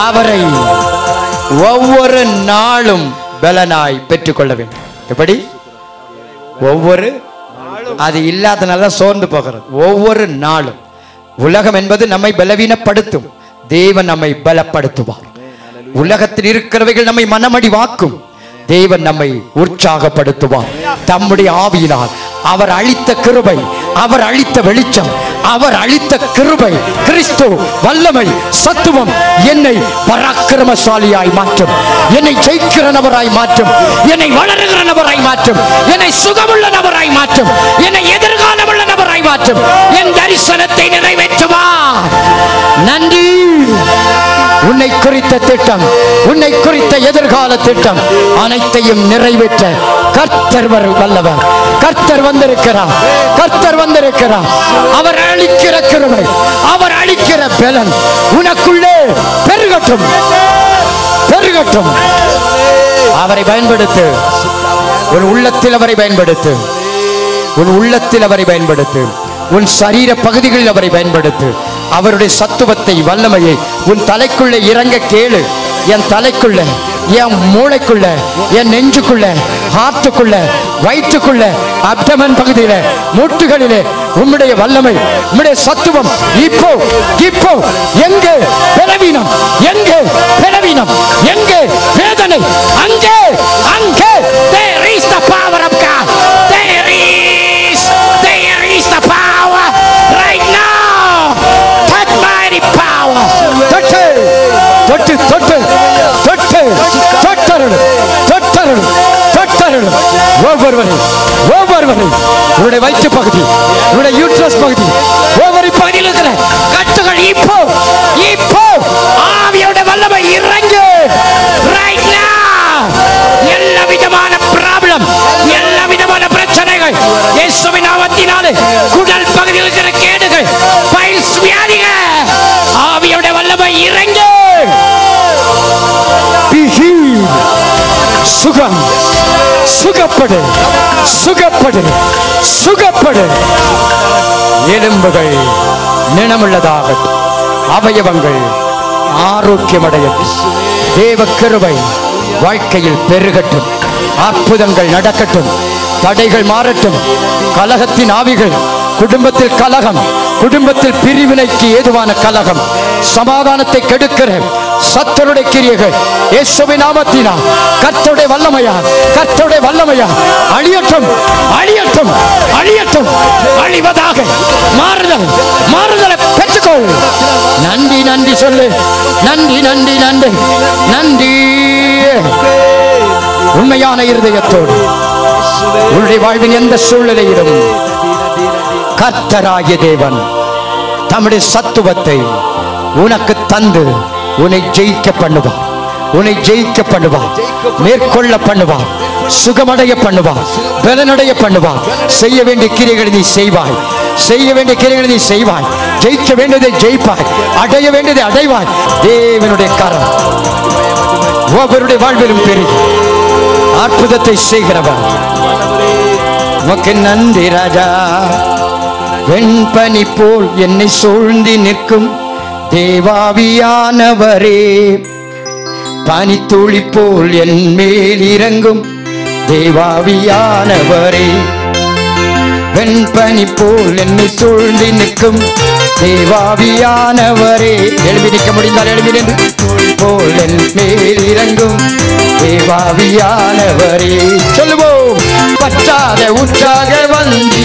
அவரை ஒவ்வொரு நாளும் பலனாய் பெற்றுக்கொள்ள வேண்டும். எப்படி? ஒவ்வொரு, அது இல்லாதனால சோர்ந்து போகிறது. ஒவ்வொரு நாளும். உலகம் என்பது நம்மை பலவீனப்படுத்தும், தேவன் நம்மை பலப்படுத்துவார். உலகத்தில் இருக்கிறவைகள் நம்மை மனமடிவாக்கும், தேவன் நம்மை உற்சாகப்படுத்துவார். தம்முடைய ஆவியினால் அவர் அளித்த கிருபை, அவர் அளித்த வெளிச்சம், அவர் அளித்த கிருபை, கிறிஸ்து வல்லமை, சத்துவம் என்னை பராக்கிரமசாலியாய் மாற்றும், என்னை ஜெயிக்கிற நபராய் மாற்றும், என்னை வளருகிற நபராய் மாற்றும், என்னை சுகமுள்ள நபராய் மாற்றும், என்னை எதிர்காலமுள்ள நபராய் மாற்றும், என் தரிசனத்தை நிறைவேற்றுவார். நன்றி. உன்னை குறித்த திட்டம், உன்னை குறித்த எதிர்கால திட்டம் அனைத்தையும் நிறைவேற்ற கர்த்தர் வல்லவர். கர்த்தர் வந்திருக்கிறார். கர்த்தர் வந்திருக்கிறார். அவர் அளிக்கிற கிருபை, அவர் அளிக்கிற பலன் உனக்குள்ளே பெருகட்டும், பெருகட்டும். அவரை பயன்படுத்து. உன் உள்ளத்தில் அவரை பயன்படுத்து. உன் உள்ளத்தில் அவரை பயன்படுத்து. உன் சரீர பகுதிகளில் அவரை பயன்படுத்து. அவருடைய சத்துவத்தை, வல்லமையை உன் தலைக்குள்ளே இறங்க கேளு. என் தலைக்குள்ள, என் மூளைக்குள்ள, என் நெஞ்சுக்குள்ள, ஹார்ட்டுக்குள்ள, வயிற்றுக்குள்ள, அப்டமன் பகுதியில, மூட்டுகளிலே உம்முடைய வல்லமை, உம்முடைய சத்துவம் இப்போ இப்போ. எங்கே பலவீனம், எங்கே பலவீனம், எங்கே வேதனை, அங்கே அங்கே there is the power of God. There is the power right now. That mighty power. தொட்டு தொட்டு தொட்டு தொட்டு தொட்டருள் தொட்டருள் தொட்டருள். ஒவ்வொருவரும் ஒவ்வொருவரும் உன்னுடைய வயிற்று பகுதி, உன்னுடைய யூட்ரஸ் பகுதி, ஒவ்வொரு பகுதியில் இருக்கிற கட்டுகள் இப்போ இப்போ ஆவியோட வல்லமை இறங்கு right now. எல்லா விதமான ப்ராப்ளம், எல்லா விதமான பிரச்சனைகள் இயேசுவின் நாமத்தினாலே, குடல் பகுதியில் இருக்கிற கேடுகள், பைல்ஸ் வியாதிகள், ஆவியோட வல்லமை இறங்கு. சுகம், சுகப்படு, சுகப்படு, சுகப்படு. எலும்புகள் நினமுள்ளதாகட்டும், அவயவங்கள் ஆரோக்கியமடையட்டும். தேவ கிருபை வாழ்க்கையில் பெருகட்டும். அற்புதங்கள் நடக்கட்டும். தடைகள் மாறட்டும். கலகத்தின் ஆவிகள், குடும்பத்தில் கலகம், குடும்பத்தில் பிரிவினைக்கு ஏதுவான கலகம், சமாதானத்தை கெடுக்கிற சத்துருடைய கிரியைகள் இயேசுவின் நாமத்தினால் கர்த்தருடைய வல்லமையா, கர்த்தருடைய வல்லமையா அழியட்டும், அழியட்டும், அழியட்டும், அழிவதாக. மாறுதல், மாறுதலை பெற்றுக்கொள். நன்றி நன்றி சொல்லு. நன்றி நன்றி நன்றி நன்றி. உண்மையான இருதயத்தோடு உன்னுடைய வாழ்வின் எந்த சூழ்நிலையிலும் கர்த்தராகிய தேவன் தம்முடைய சத்துவத்தை உனக்கு தந்து உன்னை ஜெயிக்க பண்ணுவார், உன்னை ஜெயிக்க பண்ணுவார், மேற்கொள்ள பண்ணுவார், சுகமடைய பண்ணுவார், பலனடைய பண்ணுவார். செய்ய வேண்டிய கிரியைகளை நீ செய்வாய், செய்ய வேண்டிய கிரியைகளை நீ செய்வாய், ஜெயிக்க வேண்டியதை ஜெயிப்பாய், அடைய வேண்டியதை அடைவாய். தேவனுடைய கரம் ஒவ்வொருடைய வாழ்விலும் பெருகி அற்புதத்தை செய்கிறவர். உமக்கு நன்றி ராஜா. வெண்பனி போல் என்னை சூழ்ந்து நிற்கும் தேவாவியானவரே, பனித்துளி போல் என் மேல் இறங்கும் தேவாவியானவரே, வெண்பனி போல் என்னை சூழ்ந்து நிற்கும் தேவாவியானவரே. எழுதி நிற்க முடிந்தால் எழுதி நின்று. போல் என் மேல் இறங்கும் தேவாவியானவரே. சொல்லுவோம். பற்றாத உற்சாக வந்தி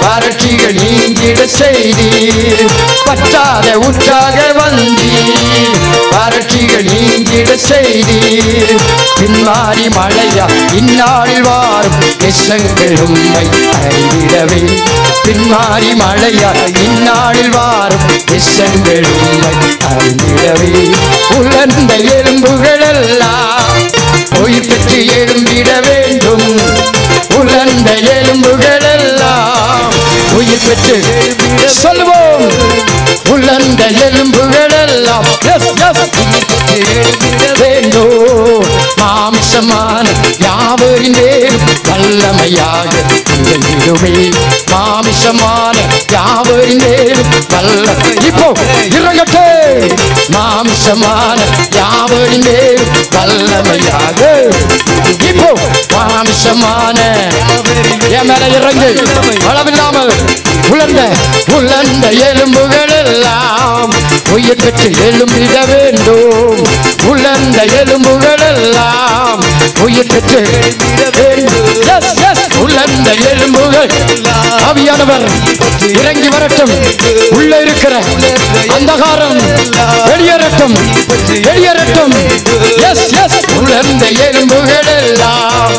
வறட்சிகள் நீங்கிட செய்தீர். பற்றாத ஊற்றாக வந்தீர், வறட்சிகள் நீங்கிட செய்தீர். பின்மாறி மழையா இந்நாளில் வாரும் எசங்கள் உம்மை அறிவிடவே. பின்மாறி மழையா இந்நாளில் வாரும் எசங்கள் உம்மை அறிவிடவே. உலர்ந்த எலும்புகள் எல்லாம் உயிர் பெற்று எழும்பிட வேண்டும். உலர்ந்த எலும்புகள் எல்லாம் உயிர் பெற்று சொல்லுவோம். உலர்ந்த எலும்புகள் எல்லாம் எழும்பிட வேண்டும். மாமிசமான யாவரின் மேலும் வல்லமையாக இறங்கிடுமே. மாமிசமான யாவரின் மேலும் வல்லமை இப்போ இறங்கட்டே. மாமிசமான யாவரின் மேலும் வல்லமையாக இப்போ மாமிசமான என் மேல இறங்கு அளவில்லாமல் உலர்ந்த எலும்புகள் எல்லாம் உயிர் பெற்று எழும்பிட வேண்டும். உலர்ந்த எலும்புகள் எல்லாம் உயிர் பெற்று உலர்ந்த எலும்புகள் ஆவியானவர் இறங்கி வரட்டும். உள்ள இருக்கிற அந்தகாரம் வெளியேறட்டும், வெளியேறட்டும். உலர்ந்த எலும்புகள் எல்லாம்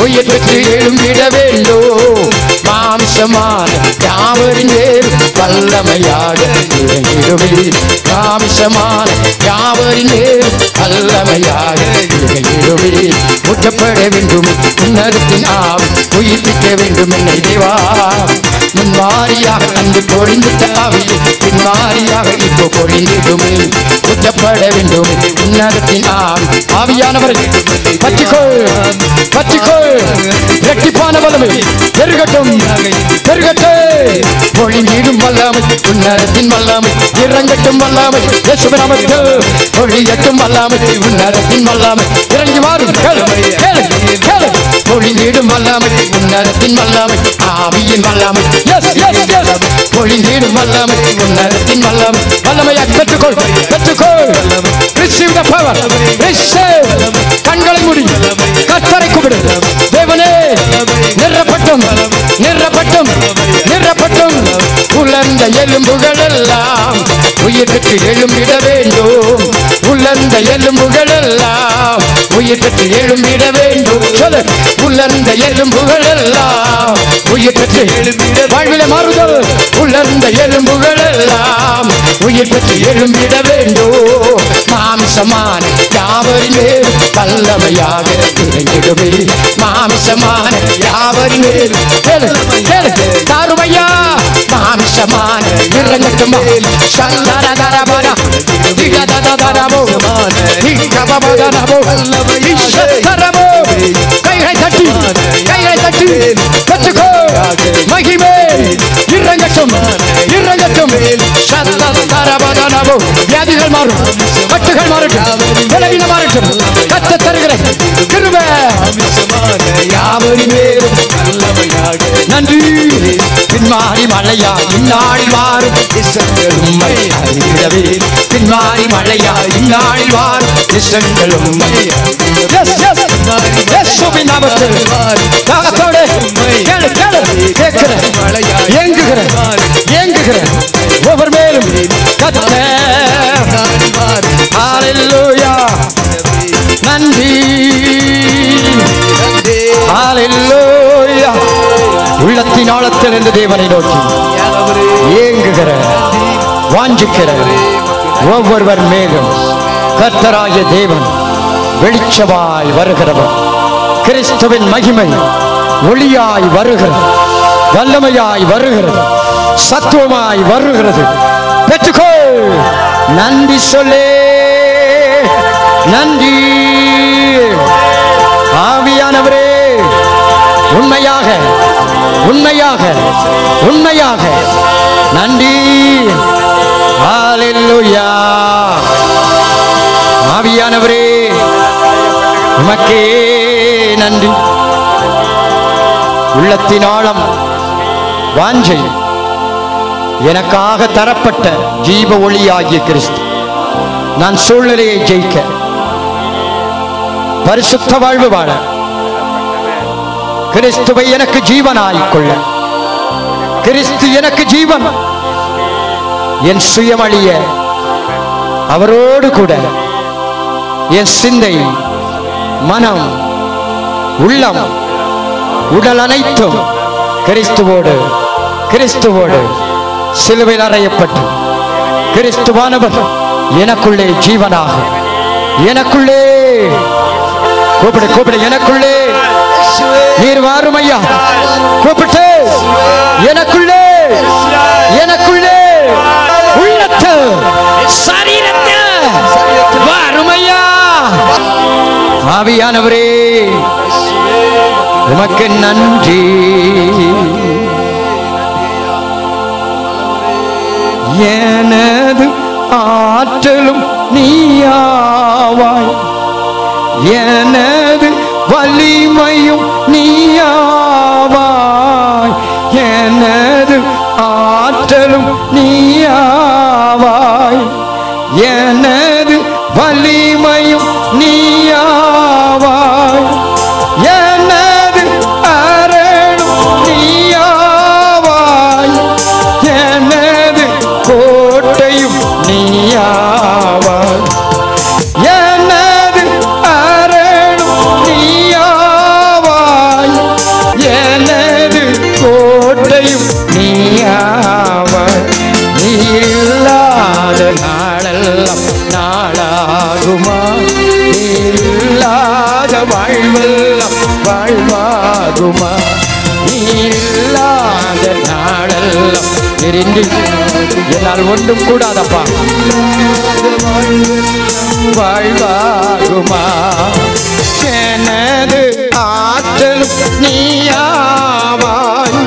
உயிர் பெற்று எழும்பிட வேண்டும். மாம்சமான யாவரின் மேலும் வல்லமையாக இறங்கிடுமே. மாம்சமான யாவரின் மேலும் வல்லமையாக இறங்கிடுமே. முற்றப்பட வேண்டும் உன்னதத்தின் ஆவி, உயிர்ப்பிக்க வேண்டும் என்னை தேவா. முன்மாரியாக அன்று பொழிந்த ஆவி பின்மாரியாக இப்போ பொழிந்திடுமே. முற்றப்பட வேண்டும் உன்னதத்தின் ஆவி. ஆவியானவரை பற்றிக்கொள், பற்றிக்கொள். இரட்டிப்பான வல்லமை பெருகட்டும், பெருகட்டே. பொழிந்திடும் வல்லமை உன்னதத்தின் வல்லமை இறங்கட்டும். வல்லமை இயேசுவின் நாமத்தில் பொழியட்டும். வல்லமை உன்னதத்தின் வல்லமை இறங்கி வாரும். பொழிந்திடும் வல்லமை உன்னதத்தின் வல்லமை ஆவியின் வல்லமை பொழிந்திடும் வல்லமை உன்னதத்தின் வல்லமை. வல்லமையை பெற்றுக்கொள், பெற்றுக்கொள். Receive the power, receive. கண்களை மூடி கர்த்தரை கூப்பிடு. தேவனே நிரப்பட்டும், நிரப்பட்டும், நிரப்பட்டும். உலர்ந்த எலும்புகள் எல்லாம் உயிர் பெற்று எழும்பிட வேண்டும். உலர்ந்த எலும்புகள் எல்லாம் உயிர் பெற்று எழும்பிட வேண்டும். சொல்லு. உலர்ந்த எலும்புகள் எல்லாம் உயிர் பெற்று வாழ்வில மாறுதல். உலர்ந்த எலும்புகள் எல்லாம் உயிர் பெற்று எழும்பிட வேண்டும். மாம்சமான யாவரின் மேலும் வல்லமையாக இறங்கிடுமே. மாம்சமான யாவரின் மேலும் தாருமையா. மாம்சமான இறங்கட்டும். சந்தரதரபரா திகததரபோ திகபபதரபோ இஷத்தரபோ. கைகளை தட்டி, கைகளை தட்டி பெற்றுக்கோ. மகிமே இறங்கட்டும், இறங்கட்டும். சந்தரதரபரபோ. வியாதிகள் மாறும், கட்டுகள் மாறட்டும், விலகின மாறட்டும். கத்த தருகிற கிருபை யாவரின் மேலும் நன்றி. பின்மாறி மழையா இந்நாளில் வாரும் இசங்கள் உம்மை அறிவிடவே. பின்மாறி மழையா இந்நாளில் வாரும் இசங்கள் உம்மை இயேசுவின் நாமத்தில் தாகத்தோடு கேளு, கேளு. கேட்கிற ஏங்குகிற ஏங்குகிற ஒவ்வொரு மேலும் ஹல்லேலூயா. நன்றி, ஹல்லேலூயா. உள்ளத்தின் ஆழத்தில் இருந்து தேவனை நோக்கி ஏங்குகிற வாஞ்சிக்கிற ஒவ்வொருவர் மேலும் கர்த்தராகிய தேவன் வெளிச்சமாய் வருகிறவர். கிறிஸ்துவின் மகிமை ஒளியாய் வருகிறது, வல்லமையாய் வருகிறது, சத்துவமாய் வருகிறது. பெற்றுக்கொள். நன்றி சொல்லே, நன்றி. ஆவியானவரே உண்மையாக, உண்மையாக, உண்மையாக நன்றி. ஹல்லேலூயா. ஆவியானவரே உமக்கே நன்றி. உள்ளத்தின் ஆழம் வாஞ்சை எனக்காக தரப்பட்ட ஜீவ ஒளியாகிய கிறிஸ்து நான் சூழ்நிலையை ஜெயிக்க பரிசுத்த வாழ்வு வாழ கிறிஸ்துவை எனக்கு ஜீவனாய் கொள்ள கிறிஸ்து எனக்கு ஜீவன். என் சுயமழிய அவரோடு கூட என் சிந்தை, மனம், உள்ளம், உடல் அனைத்தும் கிறிஸ்துவோடு சிலுவையில் அறையப்பட்டு கிறிஸ்துவானவர் எனக்குள்ளே ஜீவனாக, எனக்குள்ளே கூப்பிடு எனக்குள்ளே நீர் வாரும் ஐயா. கூப்பிட்டு எனக்குள்ளே உள்ளத்து சரீரத்தில் வாரும் ஐயா. ஆவியானவரே உமக்கு நன்றி. எனது ஆற்றலும் நீயாவாய், எனது வலிமையும் நீயாவாய், எனது ஆற்றலும் நீயாவாய், எனது வலிமையும் நீயாவாய், எனது அரணும் நீயாவாய், எனது கோட்டையும் நீயாவாய், எனது அரணும் நீயாவாய், எனது கோட்டையும் நீயாவாய். நீரில்லாத நாளெல்லாம் நாளாகுமா, நீரில்லாத வாழ்வெல்லாம் வாழ்வாகுமா, நீரில்லாத நாளெல்லாம் நெருங்கி என்னால் ஒன்றும் கூடாதப்பா. வாழ்வாகுமா, எனது ஆற்றலும் நீயாவாய்,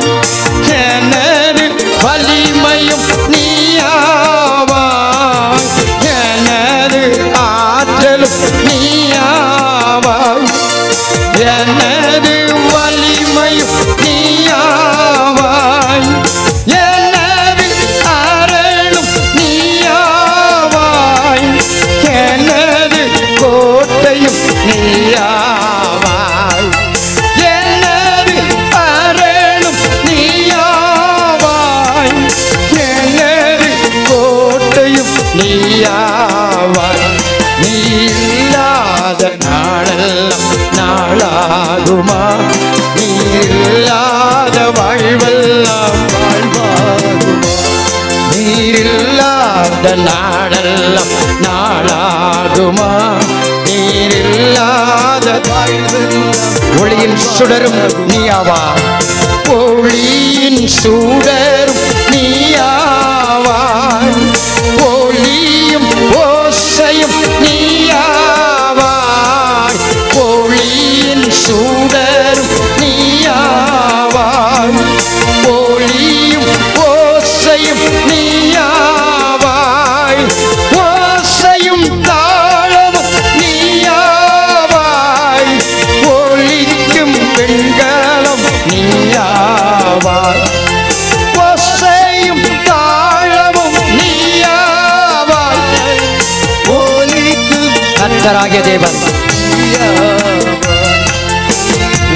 எனது வலிமையும் நீயாவாய், எனது ஆற்றலும் நீயாவாய், எனது வலிமையும் நீயாவாய், எனது அரணும் நீயாவாய், எனது கோட்டையும் நீயாவாய், எனது அரணும் நீயாவாய், எனது கோட்டையும் நீயாவாய். நீ இல்லாத நாளெல்லாம் நாளாகுமா, நீ இல்லாத வாழ்வெல்லாம் வாழ்வாகுமா, நீரில்லாத நாளெல்லாம் நாளாகுமா, நீரில்லாத வாழ்வெல்லாம். ஒளியின் சுடரும் நீயாவா, ஒளியின் சுடரும் நீயாவாய், ஒளியும் ஓசையும் நீயாவாய், ஒளியின் சுடரும் நீயாவாய், ஒளியும் ஓசையும் நீயாவாய், ஓசையும் தாளமும் நீயாவாய், ஒளிக்கும் வெண்கலம் நீயாவாய், ஓசையும் தாளமும் நீயாவாய், ஒளிக்கும் கர்த்தராகிய தேவன்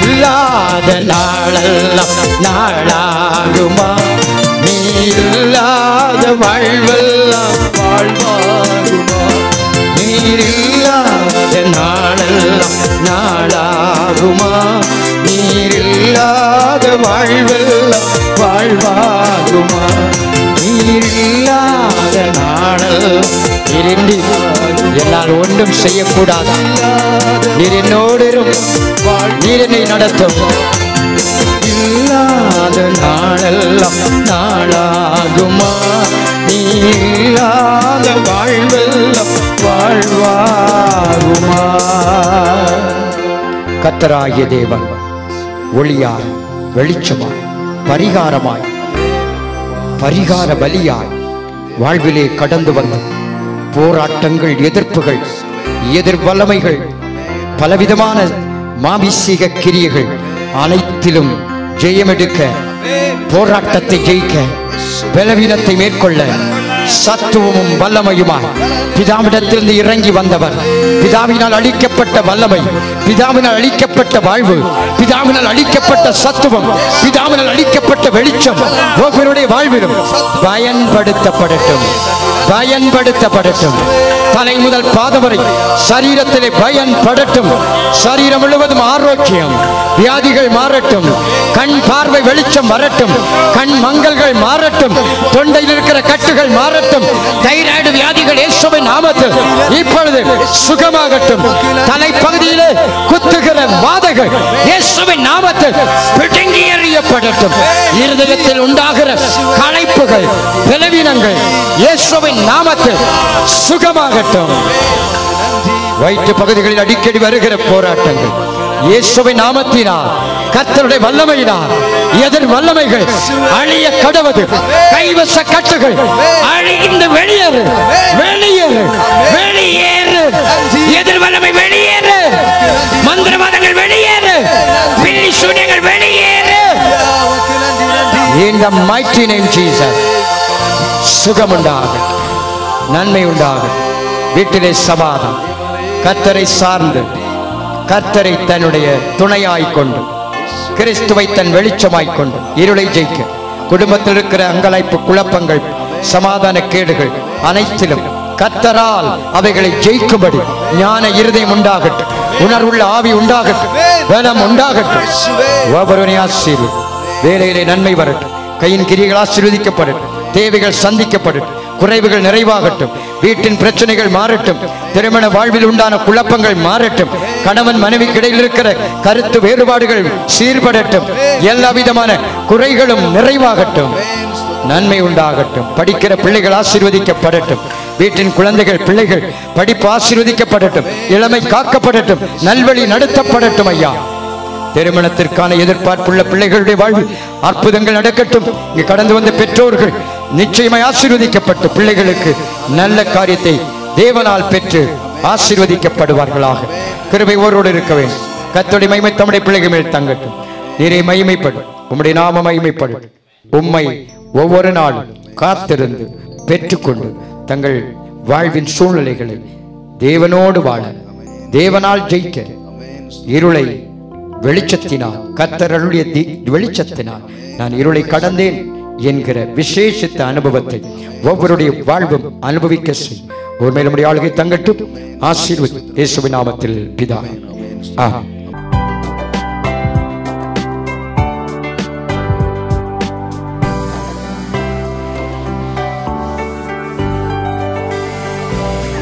இல்லாத நாளெல்லாம் நாளாகுமா, நீ இல்லாத வாழ்வெல்லாம் வாழ்வாகுமா, நீர் இல்லாத நாளெல்லாம் நாளாகுமா, நீர் இல்லாத வாழ்வெல்லாம் வாழ்வாகுமா, நீர் இல்லாத நாளெல்லாம் இருண்டி என்னால் ஒன்றும் செய்யக்கூடாது. நீர் என்னோடு நீர் என்னை நடத்தும். இல்லாத நாளெல்லாம் நாளாகுமா, நீ இல்லாத வாழ்வெல்லாம் வாழ்வாகுமா. கர்த்தராகிய தேவன் ஒளியாய், வெளிச்சமாய், பரிகாரமாய், பரிகார பலியாய் வாழ்விலே கடந்து வந்த போராட்டங்கள், எதிர்ப்புகள், எதிர்வல்லமைகள், பலவிதமான மாமிசீக கிரியைகள் அனைத்திலும் ஜெயமெடுக்க, போராட்டத்தை ஜெயிக்க, பலவீனத்தை மேற்கொள்ள, சத்துவமும் வல்லமையுமாய் பிதாவிடத்திலிருந்து இறங்கி வந்தவர். பிதாவினால் அளிக்கப்பட்ட வல்லமை, பிதாவினால் அளிக்கப்பட்ட வாழ்வு, பிதாவினால் அளிக்கப்பட்ட சத்துவம், பிதாவினால் அளிக்கப்பட்ட வெளிச்சம் ஒவ்வொருடைய வாழ்விலும் பயன்படுத்தப்படட்டும், பயன்படுத்தப்படட்டும். தலை முதல் பாதம் வரை சரீரத்திலே பயன்படட்டும். சரீரம் முழுவதும் ஆரோக்கியம், வியாதிகள் மாறட்டும், கண் பார்வை வெளிச்சம் வரட்டும், கண் மங்கல்கள் மாறட்டும், தொண்டையில் இருக்கிற கட்டுகள் மாறட்டும், தைராய்டு வியாதிகள் இயேசுவின் நாமத்தில் இப்பொழுது சுகமாகட்டும். தலைப்பகுதியிலே குத்துகிற வாதைகள் இயேசுவின் நாமத்தில் பிடுங்கி எறியப்படட்டும். இருதயத்தில் உண்டாகிற களைப்புகள், பலவீனங்கள் இயேசுவின் நாமத்தில் சுகமாகட்டும். வயிற்று பகுதிகளில் அடிக்கடி வருகிற போராட்டங்கள் இயேசுவின் நாமத்தினால், கர்த்தருடைய வல்லமையினால் எதிர் வல்லமைகள் அழிய கடவது. கைவச கட்டுகள் அழிந்து வெளியேறு, வெளியேறு, வெளியேறு. எதிர் வல்லமை வெளியேறு, மந்திரவாதங்கள் வெளியேறு, பில்லி சூனியங்கள் வெளியேறு. In the mighty name Jesus. சுகம் உண்டாகும், நன்மை உண்டாகும், வீட்டிலே சமாதானம். கர்த்தரை சார்ந்து, கர்த்தரை தன்னுடைய துணையாய் கொண்டு, கிறிஸ்துவை தன் வெளிச்சமாய் கொண்டு இருளை ஜெயிக்க, குடும்பத்தில் இருக்கிற அங்கலாய்ப்பு, குழப்பங்கள், சமாதான கேடுகள் அனைத்திலும் கர்த்தரால் அவைகளை ஜெயிக்கும்படி ஞான இருதயம் உண்டாகட்டும், உணர்வுள்ள ஆவி உண்டாகட்டும், பலம் உண்டாகட்டும். ஒவ்வொருவரையும் ஆசீர்வதி. வேலையிலே நன்மை வரட்டும், கையின் கிரிகள் ஆசீர்வதிக்கப்படட்டும், தேவைகள் சந்திக்கப்படட்டும், குறைவுகள் நிறைவாகட்டும், வீட்டின் பிரச்சனைகள் மாறட்டும், திருமண வாழ்வில் உண்டான குழப்பங்கள் மாறட்டும், கணவன் மனைவிக்கு இடையில் இருக்கிற கருத்து வேறுபாடுகள் சீர்படட்டும், எல்லா விதமான குறைகளும் நிறைவாகட்டும், நன்மை உண்டாகட்டும். படிக்கிற பிள்ளைகள் ஆசீர்வதிக்கப்படட்டும், வீட்டின் குழந்தைகள் பிள்ளைகள் படிப்பு ஆசீர்வதிக்கப்படட்டும், இளமை காக்கப்படட்டும், நல்வழி நடத்தப்படட்டும். ஐயா, திருமணத்திற்கான எதிர்பார்ப்புள்ள பிள்ளைகளுடைய வாழ்வு அற்புதங்கள் நடக்கட்டும். இங்கு கடந்து வந்த பெற்றோர்கள் நிச்சயமாய் ஆசீர்வதிக்கப்பட்டு பிள்ளைகளுக்கு நல்ல காரியத்தை தேவனால் பெற்று ஆசீர்வதிக்கப்படுவார்களாக. கிருபை ஒருவரோடு இருக்க வேண்டும். கர்த்தருடைய மகிமை தம்முடைய பிள்ளைகள் மேல் தங்கட்டும். நீரை மகிமைப்படும், உம்முடைய நாம மகிமைப்படும். உம்மை ஒவ்வொரு நாளும் காத்திருந்து பெற்றுக்கொண்டு தங்கள் வாழ்வின் சூழ்நிலைகளை தேவனோடு வாழ, தேவனால் ஜெயிக்க, இருளை வெளிச்சத்தினால், கர்த்தருடைய வெளிச்சத்தினால் நான் இருளை கடந்தேன் என்கிற விசேஷித்த அனுபவத்தை ஒவ்வொருடைய வாழ்வும் அனுபவிக்க செய்யும். உண்மையில் நம்முடைய ஆளுகை தங்கட்டும். ஆசீர்வதி. இயேசுவின் நாமத்தில் பிதாவே. ஆமென்.